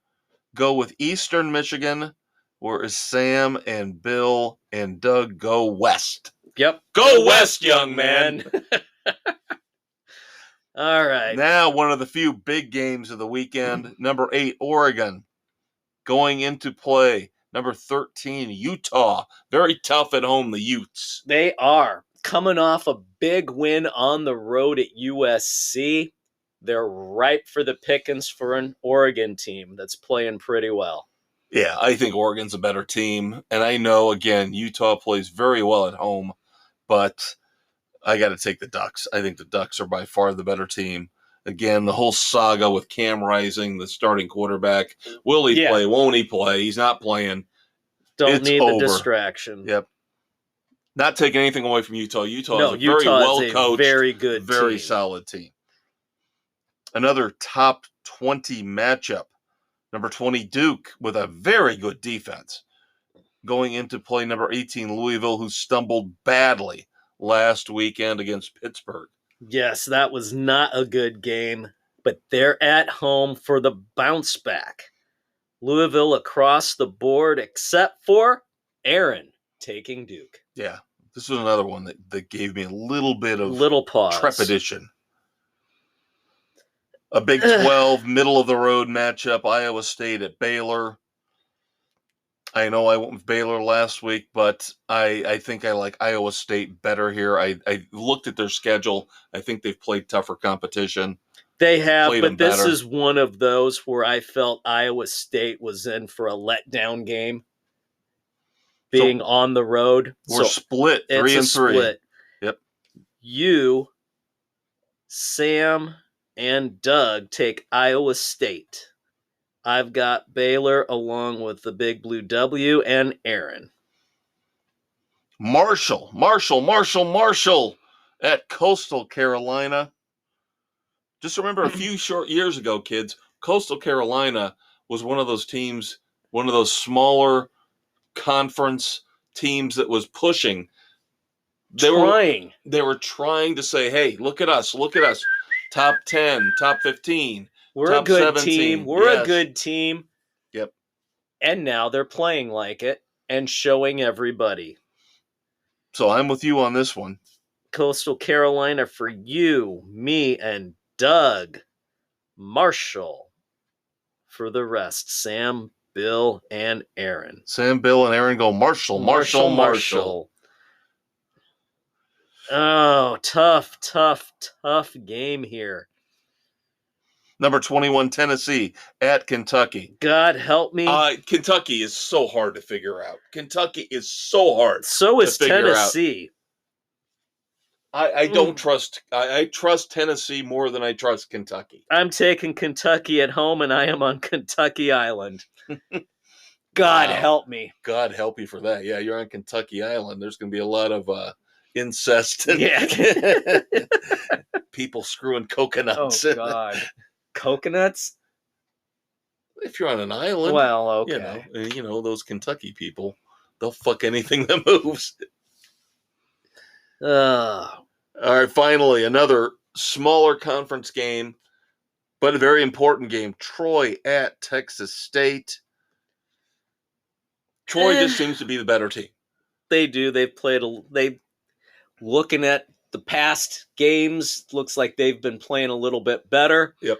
go with Eastern Michigan, whereas Sam and Bill and Doug go west. Yep. Go west, young man. All right. Now, one of the few big games of the weekend. Number 8, Oregon. Going into play. Number 13, Utah. Very tough at home, the Utes. They are. Coming off a big win on the road at USC. They're ripe for the pickings for an Oregon team that's playing pretty well. Yeah, I think Oregon's a better team. And I know, again, Utah plays very well at home. But I got to take the Ducks. I think the Ducks are by far the better team. Again, the whole saga with Cam Rising, the starting quarterback. Will he play? Won't he play? He's not playing. Don't need the distraction. Yep. Not taking anything away from Utah. Utah is a very well-coached, very good very team. solid team. Another top 20 matchup. Number 20, Duke, with a very good defense. Going into play number 18, Louisville, who stumbled badly last weekend against Pittsburgh. Yes, that was not a good game, but they're at home for the bounce back. Louisville across the board, except for Aaron taking Duke. Yeah, this was another one that gave me a little bit of pause. Trepidation. A Big 12, middle-of-the-road matchup, Iowa State at Baylor. I know I went with Baylor last week, but I think I like Iowa State better here. I looked at their schedule. I think they've played tougher competition. They have, but this is one of those where I felt Iowa State was in for a letdown game, being on the road. We're split 3-3. Split. Yep. You, Sam, and Doug take Iowa State. I've got Baylor along with the Big Blue W and Aaron. Marshall at Coastal Carolina. Just remember a few short years ago, kids, Coastal Carolina was one of those teams, one of those smaller conference teams that was pushing. They were trying to say, hey, look at us. Top 10, top 15, We're top a good 17. team. We're a good team. Yep. And now they're playing like it and showing everybody. So I'm with you on this one. Coastal Carolina for you, me, and Doug. Marshall for the rest. Sam, Bill, and Aaron. Sam, Bill, and Aaron go Marshall. Oh, tough game here. Number 21, Tennessee at Kentucky. God help me. Kentucky is so hard to figure out. Kentucky is so hard. So is Tennessee. I don't trust. I trust Tennessee more than I trust Kentucky. I'm taking Kentucky at home, and I am on Kentucky Island. God help me. God help you for that. Yeah, you're on Kentucky Island. There's going to be a lot of incest. Yeah. People screwing coconuts. Oh, God. Coconuts? If you're on an island. Well, okay. You know those Kentucky people, they'll fuck anything that moves. All right, finally, another smaller conference game, but a very important game. Troy at Texas State. Troy just seems to be the better team. They do. Looking at the past games, looks like they've been playing a little bit better. Yep.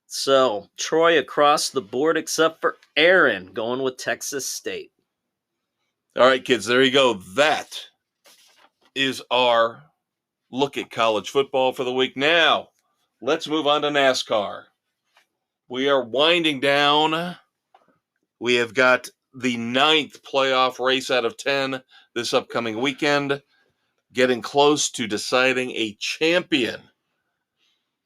So, Troy across the board, except for Aaron, going with Texas State. All right, kids, there you go. That is our look at college football for the week. Now, let's move on to NASCAR. We are winding down. We have got the 9th playoff race out of 10 this upcoming weekend, getting close to deciding a champion.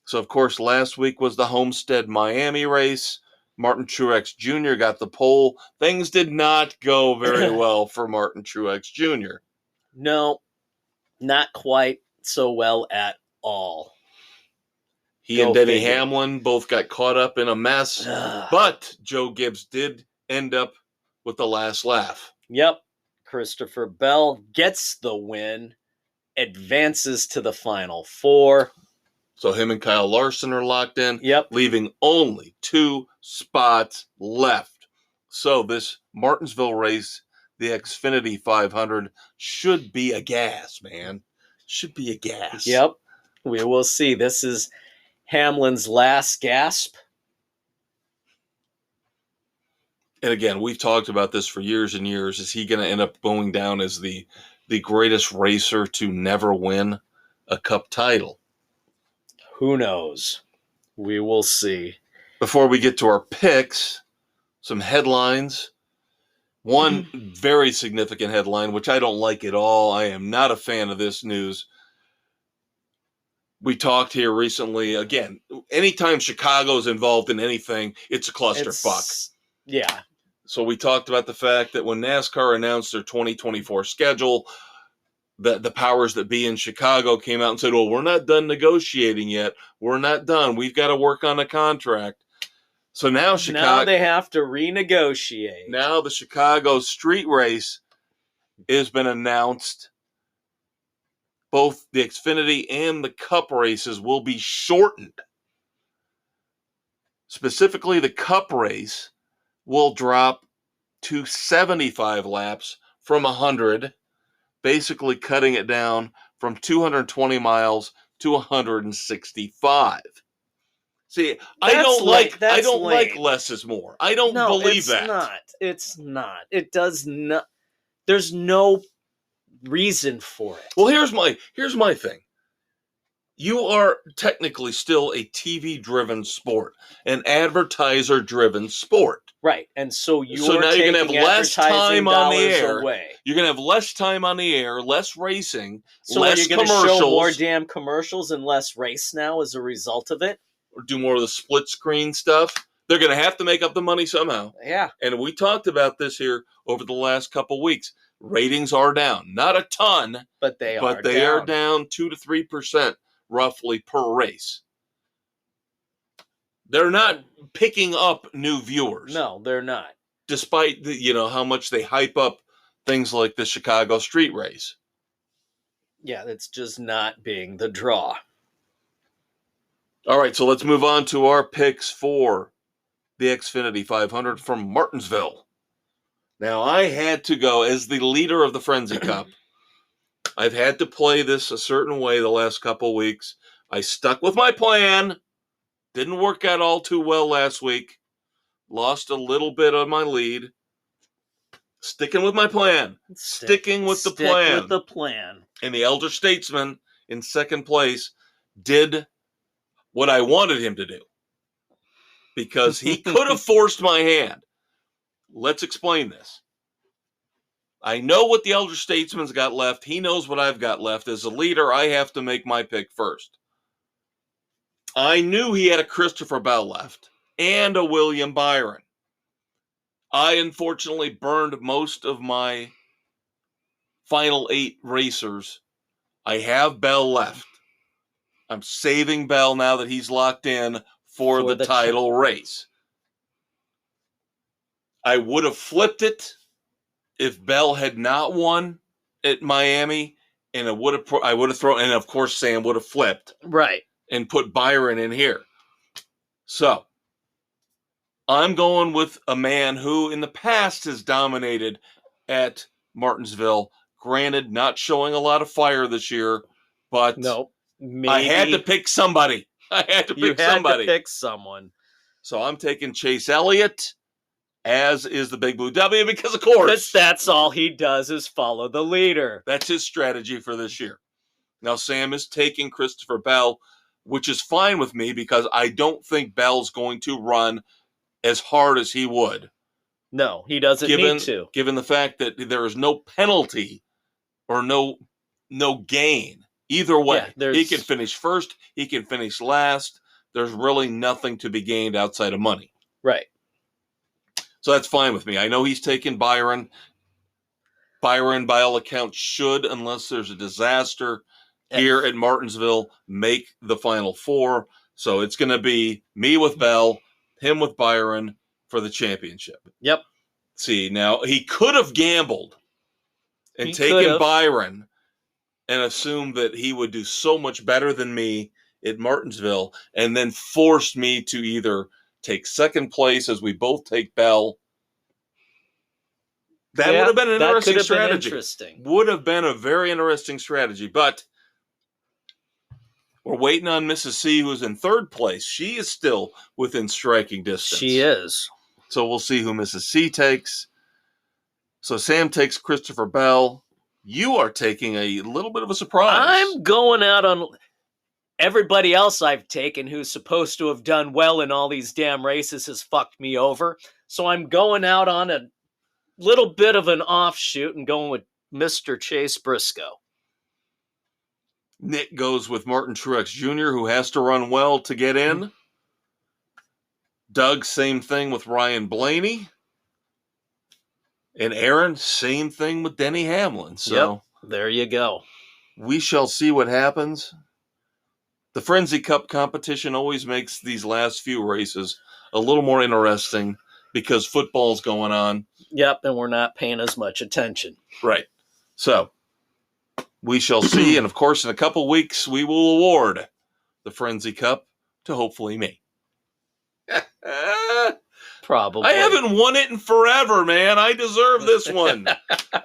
So, of course, last week was the Homestead Miami race. Martin Truex Jr. got the pole. Things did not go very well for Martin Truex Jr. No, not quite so well at all. He and Denny Hamlin both got caught up in a mess, but Joe Gibbs did end up with the last laugh. Yep. Christopher Bell gets the win, advances to the Final Four. So him and Kyle Larson are locked in, leaving only 2 spots left. So this Martinsville race, the Xfinity 500, should be a gas, man. Should be a gas. Yep. We will see. This is Hamlin's last gasp. And again, we've talked about this for years and years. Is he going to end up going down as the greatest racer to never win a Cup title? Who knows? We will see. Before we get to our picks, some headlines. One very significant headline, which I don't like at all. I am not a fan of this news. We talked here recently. Again, anytime Chicago is involved in anything, it's a clusterfuck. Yeah. So we talked about the fact that when NASCAR announced their 2024 schedule, the powers that be in Chicago came out and said, well, we're not done negotiating yet. We're not done. We've got to work on a contract. So now they have to renegotiate. Now the Chicago street race has been announced. Both the Xfinity and the Cup races will be shortened. Specifically, the Cup race will drop to 75 laps from 100, basically cutting it down from 220 miles to 165. See, I don't like less is more. I don't believe that. It's not. It does not. There's no reason for it. Well, here's my thing. You are technically still a TV-driven sport, an advertiser-driven sport. Right, and so now you're going to have less time on the air. Away. You're going to have less time on the air, less racing, so less commercials. So you're going to show more damn commercials and less race now as a result of it? Or do more of the split-screen stuff? They're going to have to make up the money somehow. Yeah. And we talked about this here over the last couple weeks. Ratings are down. Not a ton, but they are down 2 to 3%. Roughly per race. They're not picking up new viewers. No, they're not. Despite how much they hype up things like the Chicago street race. Yeah, it's just not being the draw. All right, so let's move on to our picks for the Xfinity 500 from Martinsville. Now, I had to go as the leader of the Frenzy Cup. I've had to play this a certain way the last couple weeks. I stuck with my plan. Didn't work out all too well last week. Lost a little bit of my lead. Sticking with my plan. Sticking with the plan. Stick with the plan. And the elder statesman in second place did what I wanted him to do. Because he could have forced my hand. Let's explain this. I know what the elder statesman's got left. He knows what I've got left. As a leader, I have to make my pick first. I knew he had a Christopher Bell left and a William Byron. I unfortunately burned most of my final 8 racers. I have Bell left. I'm saving Bell now that he's locked in for the title race. I would have flipped it if Bell had not won at Miami, and I would have thrown, and of course Sam would have flipped, right, and put Byron in here. So I'm going with a man who in the past has dominated at Martinsville. Granted, not showing a lot of fire this year, but nope. Maybe I had to pick somebody. You had to pick someone. So I'm taking Chase Elliott, as is the Big Blue W, because of course. Because that's all he does is follow the leader. That's his strategy for this year. Now Sam is taking Christopher Bell, which is fine with me because I don't think Bell's going to run as hard as he would. No, he doesn't need to. Given the fact that there is no penalty or no gain. Either way, he can finish first, he can finish last. There's really nothing to be gained outside of money. Right. So that's fine with me. I know he's taken Byron. Byron, by all accounts, should, unless there's a disaster here at Martinsville, make the Final Four. So it's going to be me with Bell, him with Byron for the championship. Yep. See, now he could have gambled and taken Byron and assumed that he would do so much better than me at Martinsville and then forced me to either take second place as we both take Bell. That would have been an interesting strategy. Would have been a very interesting strategy, but we're waiting on Mrs. C, who's in third place. She is still within striking distance. She is. So we'll see who Mrs. C takes. So Sam takes Christopher Bell. You are taking a little bit of a surprise. I'm going out on everybody else I've taken who's supposed to have done well in all these damn races has fucked me over. So I'm going out on a little bit of an offshoot and going with Mr. Chase Briscoe. Nick goes with Martin Truex Jr., who has to run well to get in. Doug, same thing with Ryan Blaney. And Aaron, same thing with Denny Hamlin. So there you go. We shall see what happens. The Frenzy Cup competition always makes these last few races a little more interesting because football's going on. Yep, and we're not paying as much attention. Right. So we shall see. And, of course, in a couple weeks, we will award the Frenzy Cup to hopefully me. Probably. I haven't won it in forever, man. I deserve this one.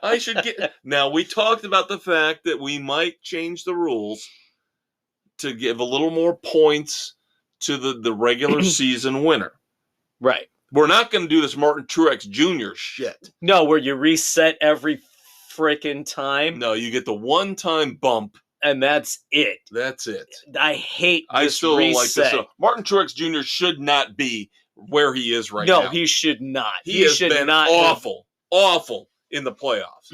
I should get. Now, we talked about the fact that we might change the rules to give a little more points to the regular season winner. Right. We're not going to do this Martin Truex Jr. shit. No, where you reset every freaking time. No, you get the one-time bump. And that's it. That's it. I hate this I still don't like reset. this. Martin Truex Jr. should not be where he is right now. No, he should not. He has been awful in the playoffs.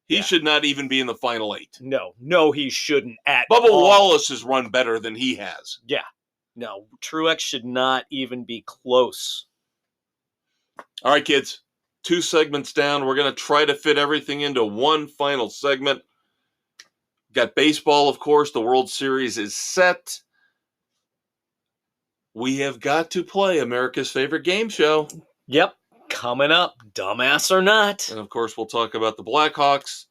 He should not even be in the final 8. No, he shouldn't at Bubba all. Wallace has run better than he has. Yeah. No, Truex should not even be close. All right, kids. 2 segments down. We're going to try to fit everything into one final segment. Got baseball, of course. The World Series is set. we have got to play America's favorite game show. Yep, coming up, dumbass or not. And, of course, we'll talk about the Blackhawks.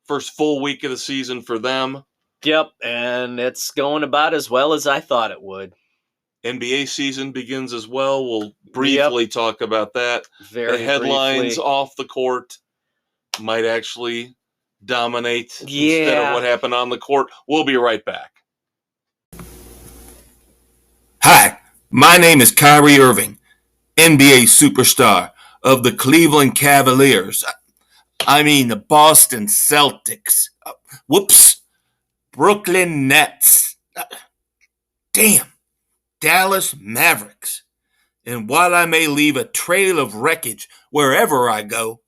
First full week of the season for them. Yep, and it's going about as well as I thought it would. NBA season begins as well. We'll briefly talk about that. Very the headlines briefly. off the court might actually dominate instead of what happened on the court. We'll be right back. Hi, my name is Kyrie Irving, NBA superstar of the Cleveland Cavaliers. I mean the Boston Celtics. Brooklyn Nets. Dallas Mavericks. And while I may leave a trail of wreckage wherever I go,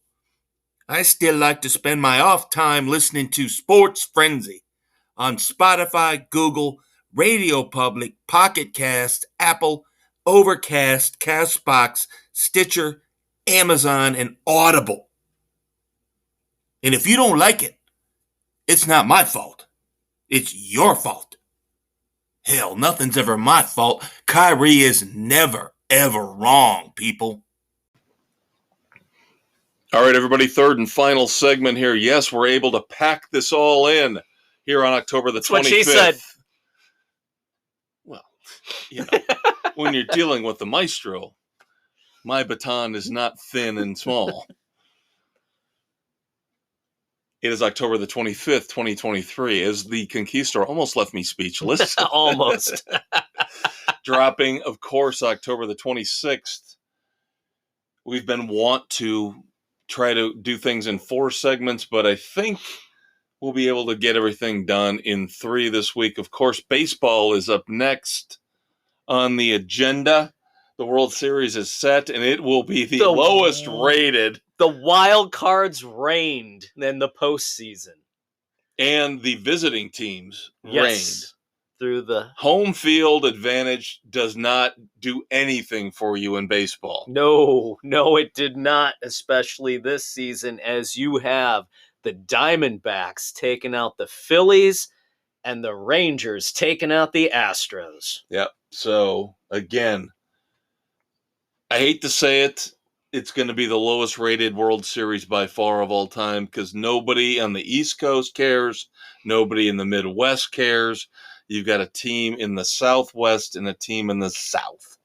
I still like to spend my off time listening to Sports Frenzy on Spotify, Google, Radio Public, Pocket Cast, Apple, Overcast, Castbox, Stitcher, Amazon, and Audible. And if you don't like it, it's not my fault. It's your fault. Hell, nothing's ever my fault. Kyrie is never, ever wrong, people. All right, everybody, third and final segment here. Yes, we're able to pack this all in here on October the 25th. That's what she said. Well, when you're dealing with the maestro, my baton is not thin and small. It is October the 25th, 2023, as the Conquistador almost left me speechless. Almost. Dropping, of course, October the 26th. We've been want to try to do things in 4 segments, but I think we'll be able to get everything done in 3 this week. Of course, baseball is up next on the agenda. The World Series is set, and it will be the lowest rated. The wild cards reigned in the postseason. And the visiting teams reigned. Through the home field advantage does not do anything for you in baseball. No, it did not, especially this season, as you have the Diamondbacks taking out the Phillies and the Rangers taking out the Astros. Yep. So, again, I hate to say it, it's going to be the lowest rated World Series by far of all time because nobody on the East Coast cares. Nobody in the Midwest cares. You've got a team in the Southwest and a team in the South.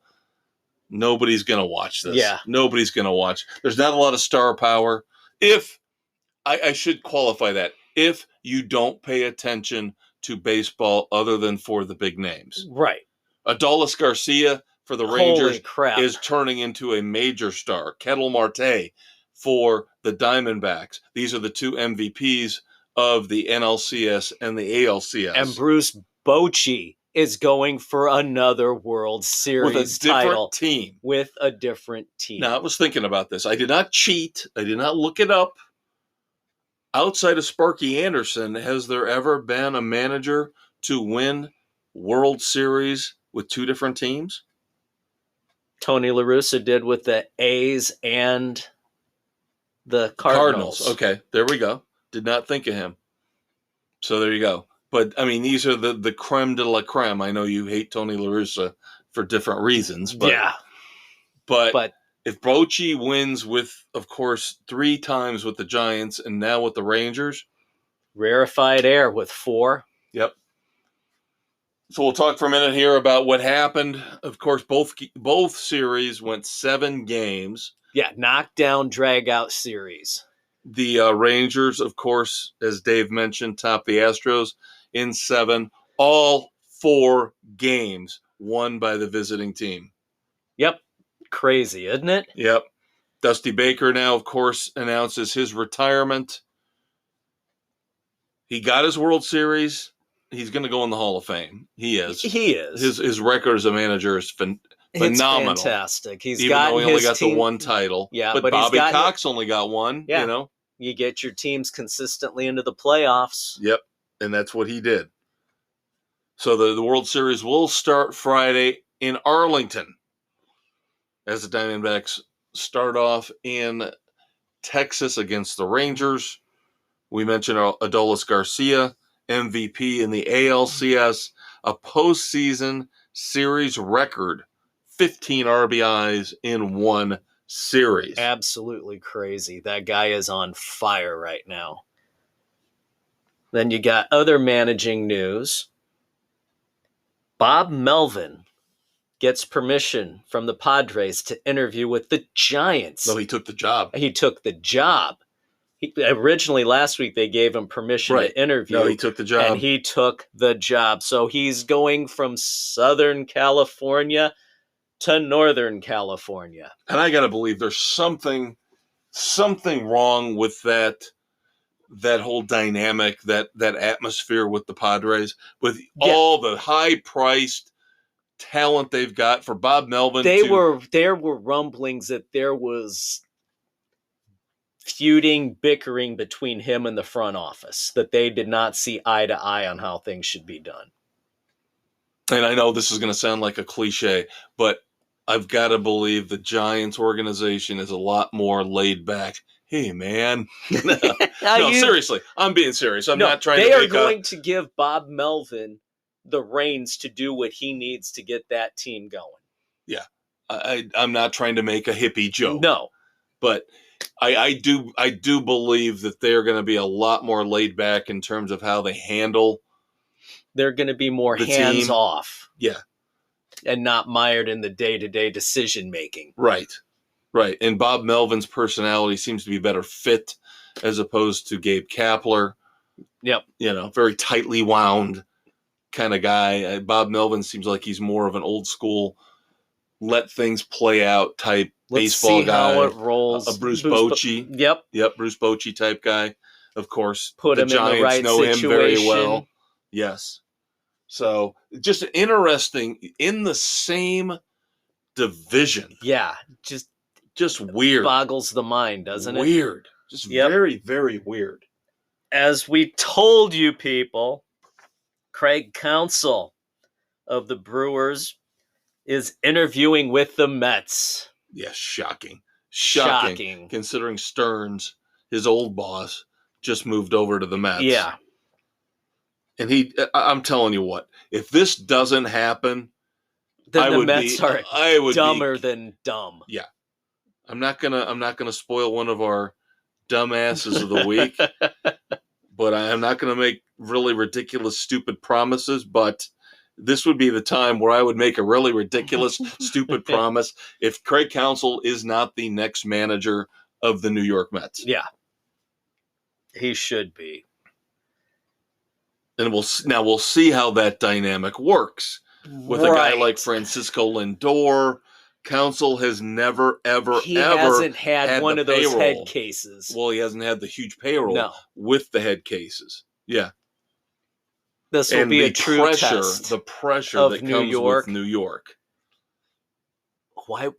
Nobody's going to watch this. Yeah. Nobody's going to watch. There's not a lot of star power. I should qualify that. If you don't pay attention to baseball other than for the big names. Right. Adolis Garcia for the Rangers crap. is turning into a major star. Ketel Marte for the Diamondbacks. These are the 2 MVPs of the NLCS and the ALCS. And Bruce Bochy is going for another World Series with a different title team. With a different team. Now, I was thinking about this. I did not cheat. I did not look it up. Outside of Sparky Anderson, has there ever been a manager to win World Series with 2 different teams? Tony La Russa did with the A's and the Cardinals. Okay, there we go. Did not think of him. So there you go. But, I mean, these are the creme de la creme. I know you hate Tony La Russa for different reasons. But, yeah. But if Bochy wins with, of course, 3 times with the Giants and now with the Rangers. Rarefied air with 4. Yep. So we'll talk for a minute here about what happened. Of course, both series went 7 games. Yeah, knockdown, drag-out series. The Rangers, of course, as Dave mentioned, topped the Astros in 7. All 4 games won by the visiting team. Yep. Crazy, isn't it? Yep. Dusty Baker now, of course, announces his retirement. He got his World Series. He's going to go in the Hall of Fame. He is. He is. His record as a manager is phenomenal. It's fantastic. Even though he only got the 1 title. Yeah, but Bobby Cox only got 1, yeah. You know. You get your teams consistently into the playoffs. Yep, and that's what he did. So the World Series will start Friday in Arlington as the Diamondbacks start off in Texas against the Rangers. We mentioned Adolis Garcia, MVP in the ALCS, a postseason series record 15 RBIs in one series. Absolutely crazy. That guy is on fire right now. Then you got other managing news. Bob Melvin gets permission from the Padres to interview with the Giants. No, he took the job. He took the job. Originally, last week, they gave him permission to interview. No, he took the job. And he took the job. So he's going from Southern California to Northern California. And I got to believe there's something wrong with that whole dynamic, that atmosphere with the Padres, with all the high-priced talent they've got for Bob Melvin. There were rumblings that there was feuding, bickering between him and the front office, that they did not see eye to eye on how things should be done. And I know this is going to sound like a cliche, but I've got to believe the Giants organization is a lot more laid back. Hey, man. No, seriously. I'm being serious. I'm not trying to They are going to give Bob Melvin the reins to do what he needs to get that team going. Yeah. I'm not trying to make a hippie joke. No. But I do believe that they're going to be a lot more laid back in terms of how they handle. They're going to be more hands off. Yeah. And not mired in the day-to-day decision making. Right. And Bob Melvin's personality seems to be better fit as opposed to Gabe Kapler. Yep. Very tightly wound kind of guy. Bob Melvin seems like he's more of an old school, let things play out type baseball see guy. How it rolls. A Bruce Bochy. Yep. Bruce Bochy type guy. Of course, Put him Giants in the right know situation. him very well. Yes. So just interesting in the same division. Yeah, just weird. Boggles the mind, doesn't it? Weird. Just very, very weird. As we told you people, Craig Counsell of the Brewers is interviewing with the Mets. Yes, shocking. Considering Stearns, his old boss, just moved over to the Mets. Yeah. And I'm telling you what, if this doesn't happen, then the Mets are dumber than dumb. Yeah. I'm not gonna spoil one of our dumbasses of the week, but I am not gonna make really ridiculous, stupid promises. But this would be the time where I would make a really ridiculous, stupid promise if Craig Counsell is not the next manager of the New York Mets. Yeah, he should be. And we'll see how that dynamic works with a guy like Francisco Lindor. Counsell has never, ever, he ever hasn't had one of those payroll. head cases. Well, he hasn't had the huge payroll with the head cases. Yeah. This will be a true test. The pressure that comes with New York. Why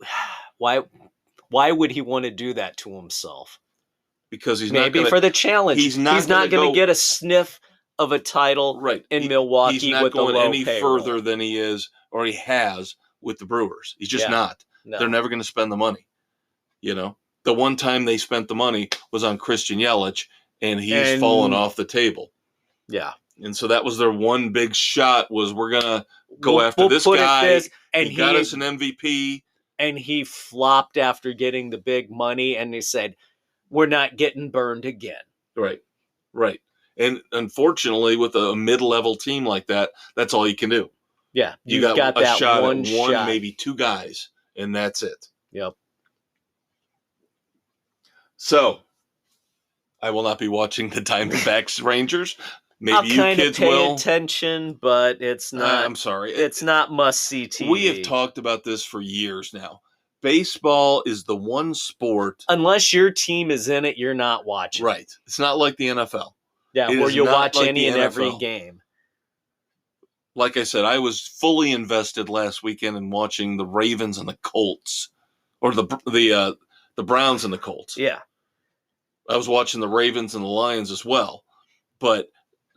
would he want to do that to himself? Because he's maybe for the challenge. He's not going to get a sniff of a title in Milwaukee. He's not with going a low any payroll. further than he is or he has with the Brewers. He's just not. No. They're never going to spend the money. The one time they spent the money was on Christian Yelich, and he's fallen off the table. Yeah. And so that was their one big shot was we're going to go after this guy. And he got us an MVP. And he flopped after getting the big money, and they said, we're not getting burned again. Right. And unfortunately, with a mid-level team like that, that's all you can do. Yeah, you got that shot at one, maybe two guys, and that's it. Yep. So, I will not be watching the Diamondbacks Rangers. Maybe I'll you kids will. I'll pay attention, but it's not. I'm sorry. It's not must-see TV. We have talked about this for years now. Baseball is the one sport. Unless your team is in it, you're not watching. Right. It's not like the NFL. Yeah, where you'll watch any and every game. Like I said, I was fully invested last weekend in watching the Ravens and the Colts, or the Browns and the Colts. Yeah, I was watching the Ravens and the Lions as well, but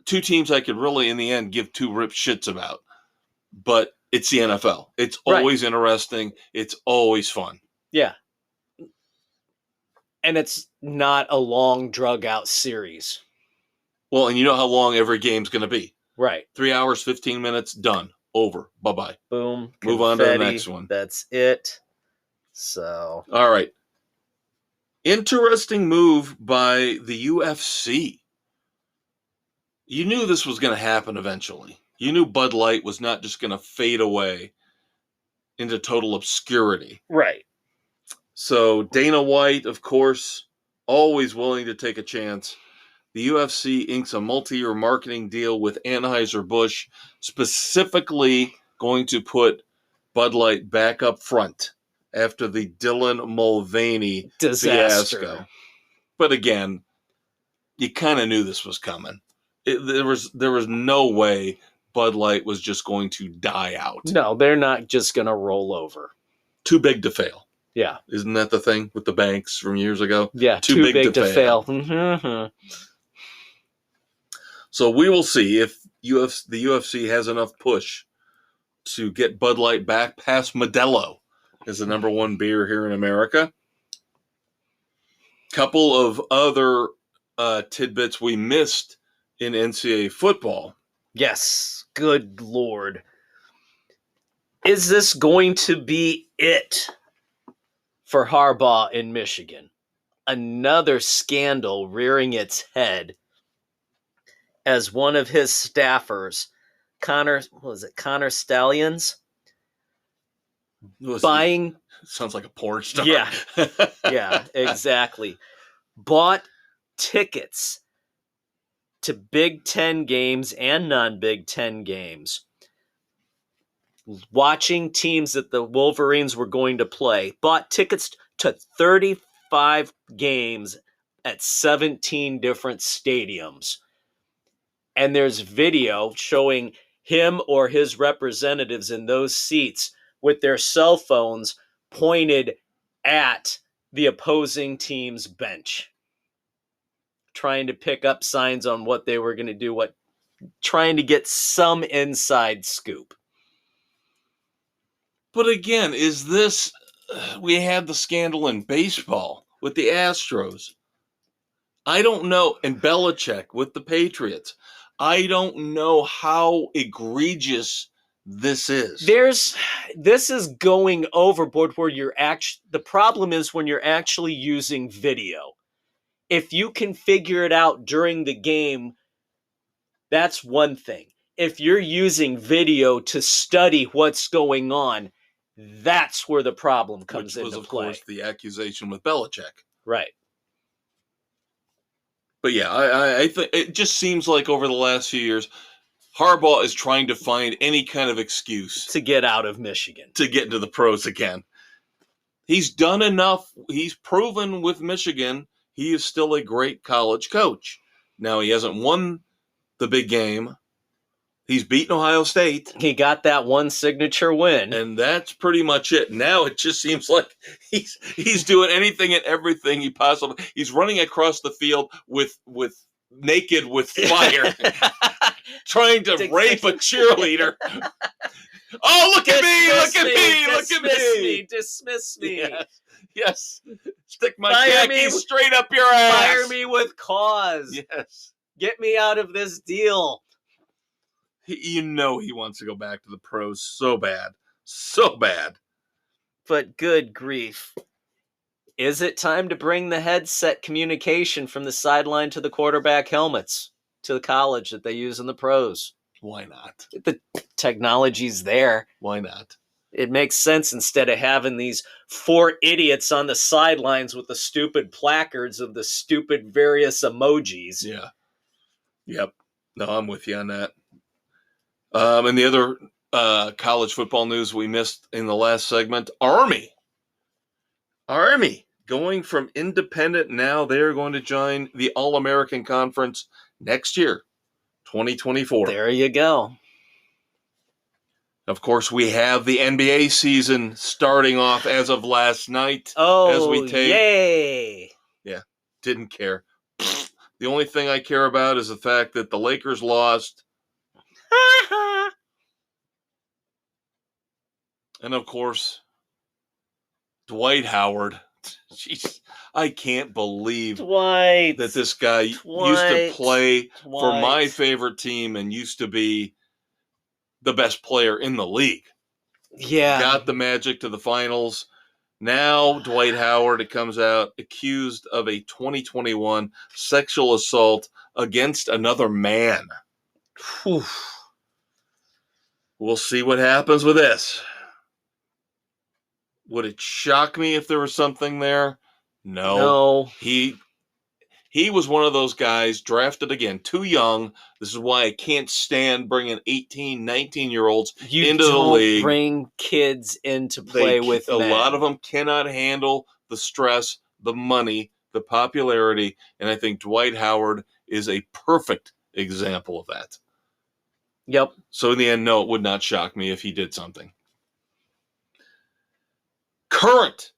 two teams I could really, in the end, give two rip shits about. But it's the NFL. It's always interesting. It's always fun. Yeah, and it's not a long, drug-out series. Well, and you know how long every game's going to be. Right. 3 hours, 15 minutes, done. over. Bye-bye. Boom. Move on to the confetti, next one. That's it. So, All right. Interesting move by the UFC. You knew this was going to happen eventually. You knew Bud Light was not just going to fade away into total obscurity. right. So Dana White, of course, always willing to take a chance. The UFC inks a multi-year marketing deal with Anheuser-Busch, specifically going to put Bud Light back up front after the Dylan Mulvaney Disaster. fiasco. But again, you kind of knew this was coming. There was no way Bud Light was just going to die out. No, they're not just going to roll over. Too big to fail. Yeah. Isn't that the thing with the banks from years ago? Yeah, too big to fail. Mm-hmm. So we will see if the UFC has enough push to get Bud Light back past Modelo as the number one beer here in America. Couple of other tidbits we missed in NCAA football. Yes. Good Lord. Is this going to be it for Harbaugh in Michigan? Another scandal rearing its head as one of his staffers, Connor Stallions, buying. Sounds like a porn star. Yeah. Yeah, exactly. Bought tickets to Big Ten games and non-Big Ten games, watching teams that the Wolverines were going to play, bought tickets to 35 games at 17 different stadiums. And there's video showing him or his representatives in those seats with their cell phones pointed at the opposing team's bench, trying to pick up signs on what they were going to do, trying to get some inside scoop. But again, is this... We had the scandal in baseball with the Astros. I don't know. And Belichick with the Patriots. I don't know how egregious this is. This is going overboard where the problem is when you're actually using video. If you can figure it out during the game, that's one thing. If you're using video to study what's going on, that's where the problem comes into play. Which was, of course, the accusation with Belichick. Right. But yeah, I think it just seems like over the last few years, Harbaugh is trying to find any kind of excuse to get out of Michigan, to get into the pros again. He's done enough. He's proven with Michigan he is still a great college coach. Now, he hasn't won the big game. He's beaten Ohio State. He got that one signature win. And that's pretty much it. Now it just seems like he's doing anything and everything he possibly... He's running across the field with naked with fire, trying to rape a cheerleader. Oh, look at me! Look at me! Dismiss me! Yes. Stick my khakis straight up your ass. Fire me with cause. Yes. Get me out of this deal. You know he wants to go back to the pros so bad. So bad. But good grief. Is it time to bring the headset communication from the sideline to the quarterback helmets to the college that they use in the pros? Why not? The technology's there. Why not? It makes sense instead of having these 4 idiots on the sidelines with the stupid placards of the stupid various emojis. Yeah. Yep. No, I'm with you on that. And the other college football news we missed in the last segment, Army going from independent, now they're going to join the All-American Conference next year, 2024. There you go. Of course, we have the NBA season starting off as of last night. Oh, as we tape. Yay. Yeah, didn't care. The only thing I care about is the fact that the Lakers lost. And, of course, Dwight Howard. Jeez, I can't believe that this guy used to play for my favorite team and used to be the best player in the league. Yeah. Got the Magic to the finals. Now Dwight Howard, it comes out, accused of a 2021 sexual assault against another man. Whew. We'll see what happens with this. Would it shock me if there was something there? No. He was one of those guys drafted again, too young. This is why I can't stand bringing 18, 19-year-olds into the league. You don't bring kids in to play with men. A lot of them cannot handle the stress, the money, the popularity, and I think Dwight Howard is a perfect example of that. Yep. So in the end, no, it would not shock me if he did something. Current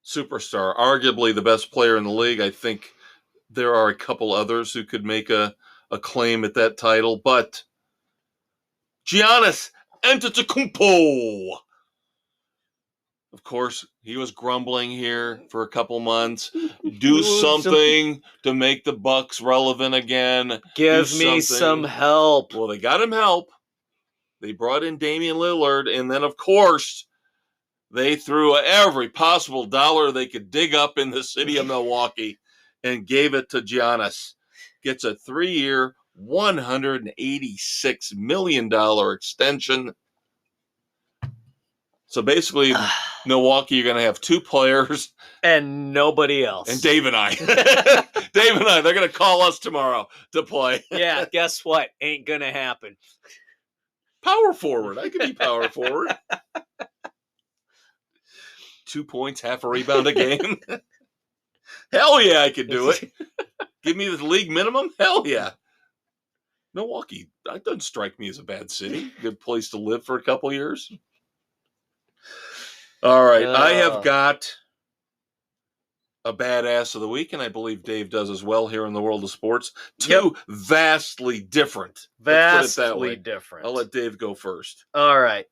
superstar, arguably the best player in the league. I think there are a couple others who could make a claim at that title, but Giannis Antetokounmpo. Of course, he was grumbling here for a couple months. Do something to make the Bucks relevant again. Give me some help. Well, they got him help. They brought in Damian Lillard, and then, of course, they threw every possible dollar they could dig up in the city of Milwaukee and gave it to Giannis. Gets a 3-year, $186 million extension. So basically, Milwaukee, you're going to have 2 players. And nobody else. And Dave and I. Dave and I, they're going to call us tomorrow to play. Yeah, guess what? Ain't going to happen. Power forward. I could be power forward. 2 points, half a rebound a game. Hell yeah, I could do it. Give me the league minimum? Hell yeah. Milwaukee, that doesn't strike me as a bad city. Good place to live for a couple years. All right, I have got a badass of the week, and I believe Dave does as well here in the world of sports. 2 vastly different. Vastly different. I'll let Dave go first. All right.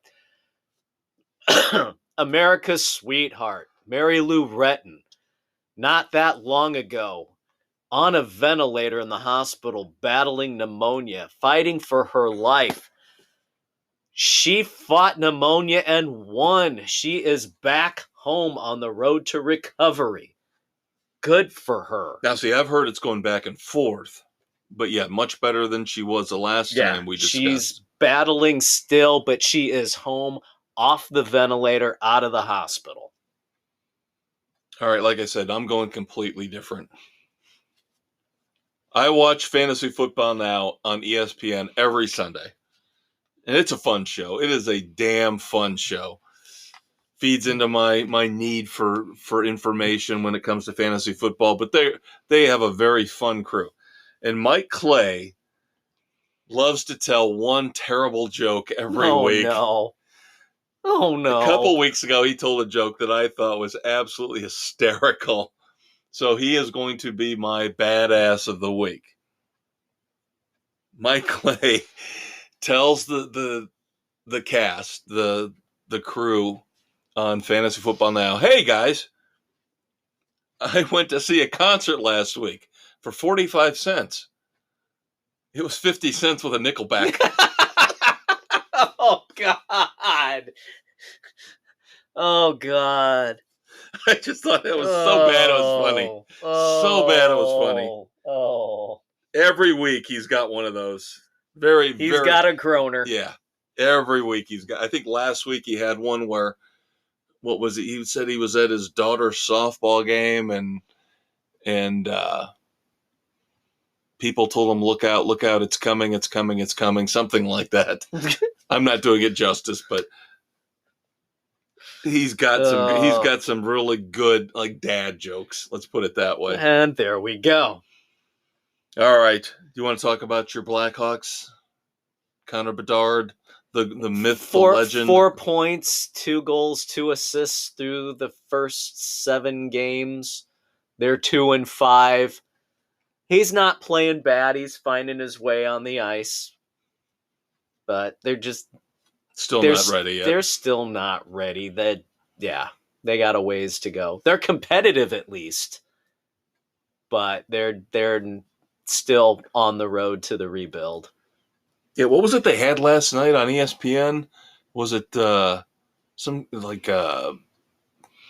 America's sweetheart, Mary Lou Retton, not that long ago, on a ventilator in the hospital, battling pneumonia, fighting for her life. She fought pneumonia and won. She is back home on the road to recovery. Good for her. Now, see, I've heard it's going back and forth, but yeah, much better than she was the last time we discussed. She's battling still, but she is home, off the ventilator, out of the hospital. All right, like I said, I'm going completely different. I watch Fantasy Football Now on ESPN every Sunday. And it's a fun show. It is a damn fun show. Feeds into my need for information when it comes to fantasy football. But they have a very fun crew. And Mike Clay loves to tell one terrible joke every week. Oh, no. A couple weeks ago, he told a joke that I thought was absolutely hysterical. So he is going to be my badass of the week. Mike Clay tells the cast, the crew on Fantasy Football Now, hey guys, I went to see a concert last week for 45 cents. It was 50 cents with a nickel back. Oh, God. Oh, God. I just thought it was so bad it was funny. So bad it was funny. Oh. Every week he's got one of those. He's got a groaner. Yeah. Every week he's got. I think last week he had one where, what was it? He said he was at his daughter's softball game and people told him, look out, it's coming, something like that. I'm not doing it justice, but he's got some really good like dad jokes. Let's put it that way. And there we go. All right. Do you want to talk about your Blackhawks? Connor Bedard, the myth, the legend. 4 points, 2 goals, 2 assists through the first 7 games. They're 2-5. He's not playing bad. He's finding his way on the ice. But they're just still not ready yet. They're still not ready. They got a ways to go. They're competitive at least. But they're still on the road to the rebuild. Yeah, what was it they had last night on ESPN? Was it some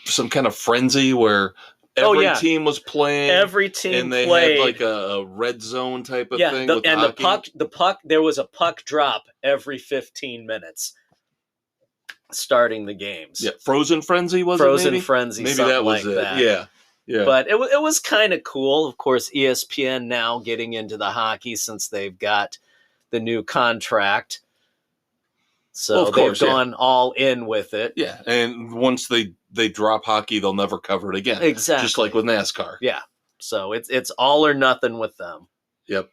some kind of frenzy where every team was playing? Every team and they played. had like a red zone type of thing with and hockey. the puck, there was a puck drop every 15 minutes starting the games. Yeah, Frozen Frenzy was Frozen it maybe? Frenzy, Maybe something that was like it. that. Yeah. But it was kind of cool. Of course, ESPN now getting into the hockey since they've got the new contract. So they've gone all in with it. Yeah, and once they drop hockey, they'll never cover it again. Exactly. Just like with NASCAR. Yeah. So it's all or nothing with them. Yep.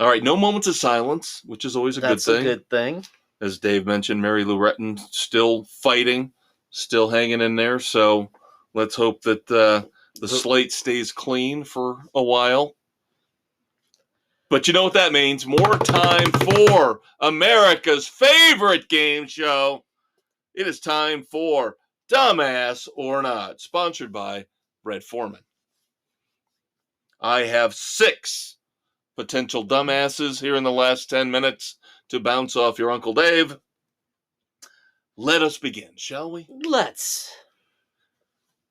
All right, no moments of silence, which is always That's good thing. a good thing. As Dave mentioned, Mary Lou Retton still fighting, still hanging in there. So let's hope that the slate stays clean for a while. But you know what that means? More time for America's favorite game show. It is time for Dumbass or Not, sponsored by Brett Foreman. I have 6 potential dumbasses here in the last 10 minutes to bounce off your Uncle Dave. Let us begin, shall we? Let's.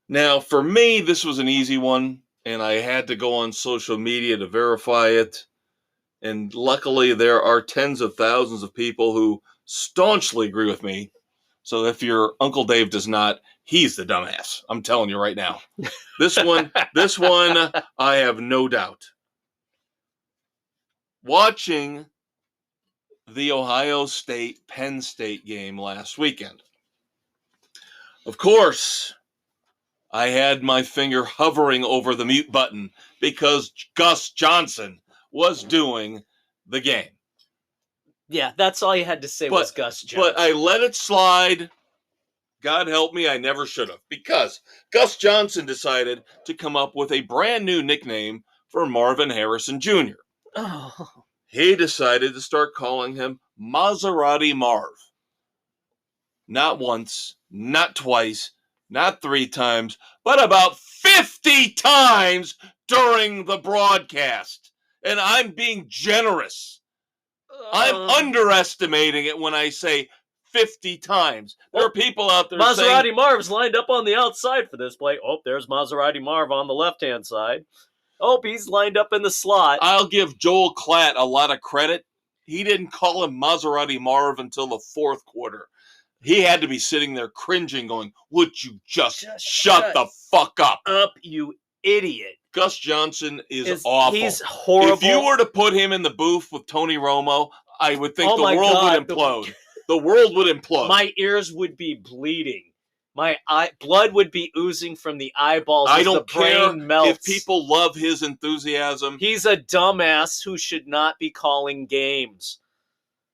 Now, for me, this was an easy one, and I had to go on social media to verify it. And luckily, there are tens of thousands of people who staunchly agree with me. So if your Uncle Dave does not, he's the dumbass. I'm telling you right now. This one, I have no doubt. Watching the Ohio State-Penn State game last weekend. Of course, I had my finger hovering over the mute button because Gus Johnson was doing the game. Yeah, that's all you had to say was Gus Johnson. But I let it slide. God help me, I never should have. Because Gus Johnson decided to come up with a brand new nickname for Marvin Harrison Jr. Oh. He decided to start calling him Maserati Marv. Not once, not twice, not 3 times, but about 50 times during the broadcast. And I'm being generous. I'm underestimating it when I say 50 times. There are people out there saying... Maserati Marv's lined up on the outside for this play. Oh, there's Maserati Marv on the left-hand side. Oh, he's lined up in the slot. I'll give Joel Klatt a lot of credit. He didn't call him Maserati Marv until the 4th quarter. He had to be sitting there cringing, going, would you just shut the fuck up? Up, you idiot. Gus Johnson is awful. He's horrible. If you were to put him in the booth with Tony Romo, I would think the world would implode. The world would implode. My ears would be bleeding. My blood would be oozing from the eyeballs. I don't care melts. if people love his enthusiasm. He's a dumbass who should not be calling games.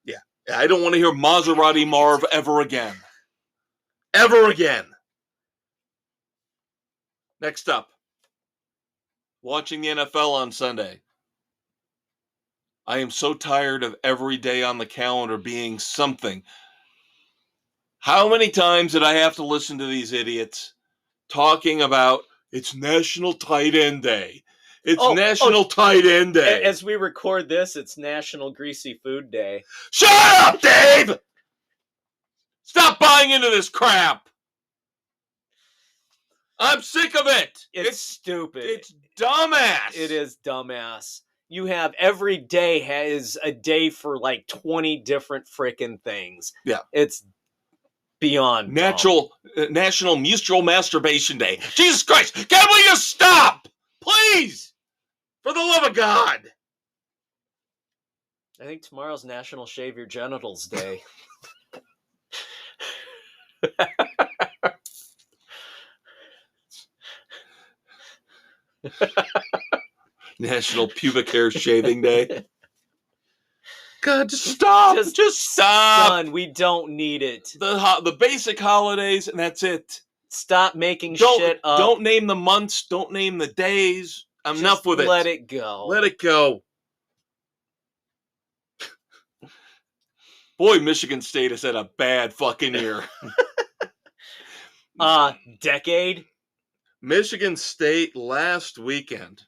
Yeah. I don't want to hear Maserati Marv ever again. Ever again. Next up. Watching the NFL on Sunday. I am so tired of every day on the calendar being something. How many times did I have to listen to these idiots talking about it's National Tight End Day? It's National Tight End Day. As we record this, it's National Greasy Food Day. Shut up, Dave! Stop buying into this crap! I'm sick of it! It's stupid. It's dumbass! It is dumbass. You have every day has a day for like 20 different frickin' things. Yeah. It's beyond National Mutual Masturbation Day. Jesus Christ! Can we just stop? Please! For the love of God! I think tomorrow's National Shave Your Genitals Day. National Pubic Hair Shaving Day. God, just stop! Just stop! Son, we don't need it. The basic holidays, and that's it. Stop making shit up. Don't name the months. Don't name the days. Enough with it. Let it go. Let it go. Boy, Michigan State has had a bad fucking year. Decade? Michigan State last weekend,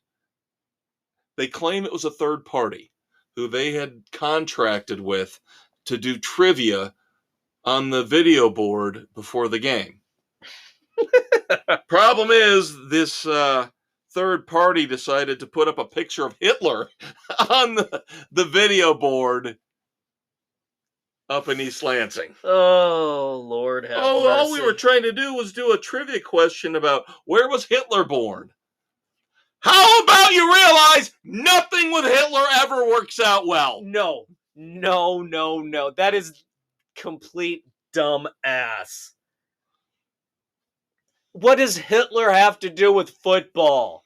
they claim it was a third party who they had contracted with to do trivia on the video board before the game. Problem is, this third party decided to put up a picture of Hitler on the video board up in East Lansing. Oh, Lord have mercy. All we were trying to do was do a trivia question about where was Hitler born. How about you realize nothing with Hitler ever works out well? No. That is complete dumb ass. What does Hitler have to do with football?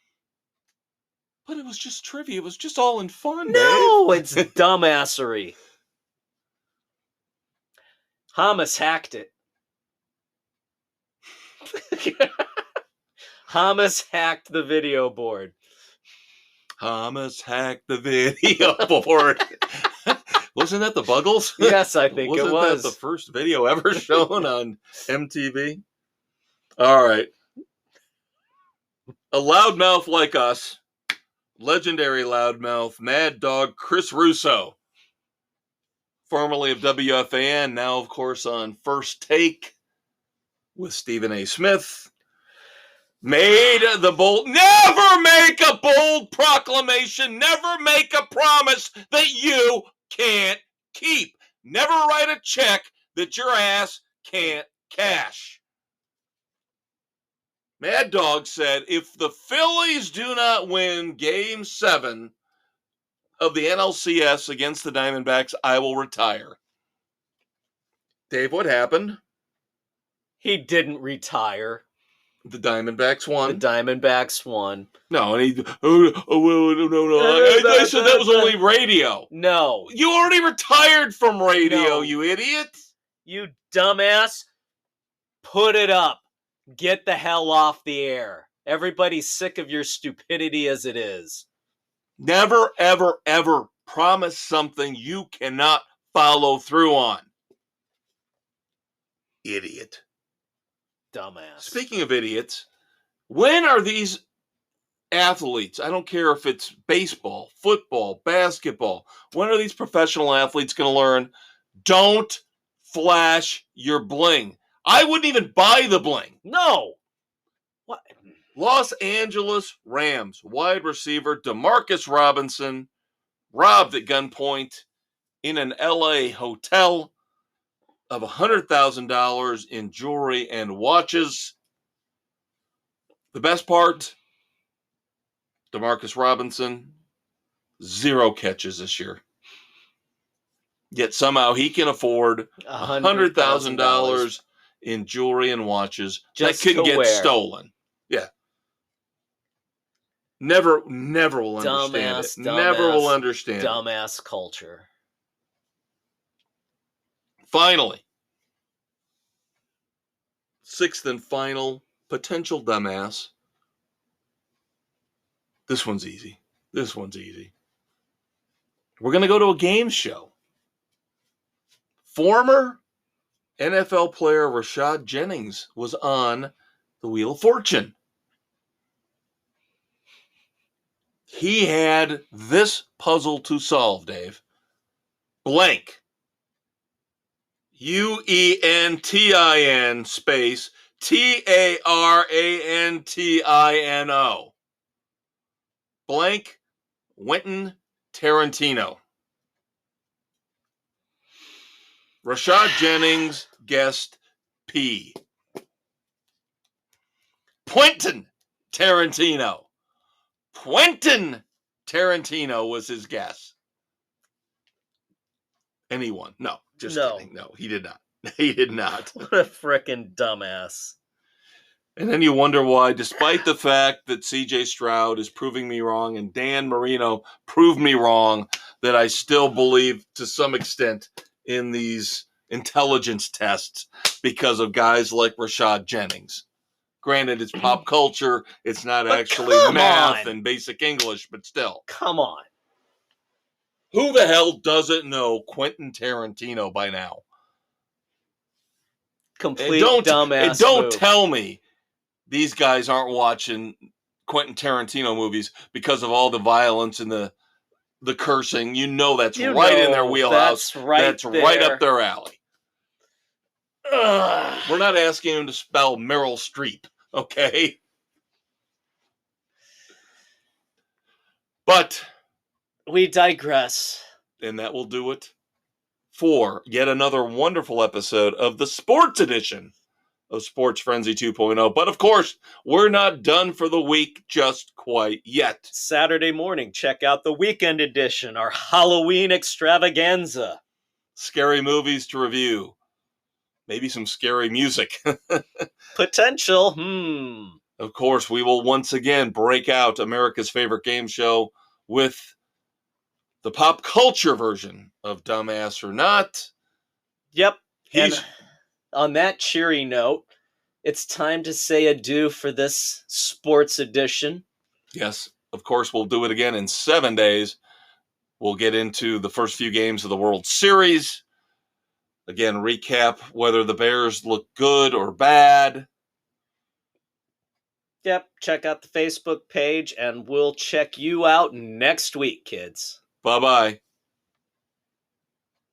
But it was just trivia. It was just all in fun, No, Dave. it's dumbassery. Hamas hacked it. Hamas hacked the video board. Hamas hacked the video board. Wasn't that the Buggles? Yes, I think it was. Wasn't that the first video ever shown on MTV? All right. A loudmouth like us, legendary loudmouth, Mad Dog Chris Russo, formerly of WFAN, now, of course, on First Take with Stephen A. Smith, made the bold, never make a bold proclamation, never make a promise that you can't keep. Never write a check that your ass can't cash. Mad Dog said, if the Phillies do not win Game 7 of the NLCS against the Diamondbacks, I will retire. Dave, what happened? He didn't retire. The Diamondbacks won. The Diamondbacks won. No, and he, no. I said that was only radio. No. You already retired from radio, No. you idiot. You dumbass. Put it up. Get the hell off the air. Everybody's sick of your stupidity as it is. Never, ever, ever promise something you cannot follow through on. Idiot. Dumbass. Speaking of idiots, when are these athletes, I don't care if it's baseball, football, basketball, when are these professional athletes going to learn, don't flash your bling? I wouldn't even buy the bling. No. What? Los Angeles Rams wide receiver DeMarcus Robinson robbed at gunpoint in an LA hotel of $100,000 in jewelry and watches. The best part, DeMarcus Robinson, 0 catches this year. Yet somehow he can afford $100,000 in jewelry and watches just that couldn't get wear. Stolen. Yeah. Never will understand it. Never will understand it. Dumbass culture. Finally, sixth and final potential dumbass. This one's easy. We're going to go to a game show. Former NFL player Rashad Jennings was on the Wheel of Fortune. He had this puzzle to solve, Dave. Blank. UENTIN space TARANTINO. Blank Quentin Tarantino. Rashad Jennings guessed P. Quentin Tarantino. Quentin Tarantino was his guess. Anyone? No, just kidding. No, he did not. He did not. What a frickin' dumbass. And then you wonder why, despite the fact that CJ Stroud is proving me wrong and Dan Marino proved me wrong, that I still believe to some extent in these intelligence tests because of guys like Rashad Jennings. Granted, it's pop culture. It's not actually math and basic English, but still. Come on. Who the hell doesn't know Quentin Tarantino by now? Complete dumbass And don't move. tell me these guys aren't watching Quentin Tarantino movies because of all the violence and the the cursing. You know that's You right in know their wheelhouse. That's right That's there. right up their alley. Ugh. We're not asking him to spell Meryl Streep, okay? But We digress. and that will do it for yet another wonderful episode of the Sports Edition of Sports Frenzy 2.0. But of course, we're not done for the week just quite yet. Saturday morning, check out the weekend edition, our Halloween extravaganza. Scary movies to review. Maybe some scary music. Potential. Of course, we will once again break out America's favorite game show with the pop culture version of Dumbass or Not. Yep. And on that cheery note, it's time to say adieu for this sports edition. Yes, of course, we'll do it again in 7 days. We'll get into the first few games of the World Series. Again, recap whether the Bears look good or bad. Yep, check out the Facebook page, and we'll check you out next week, kids. Bye-bye.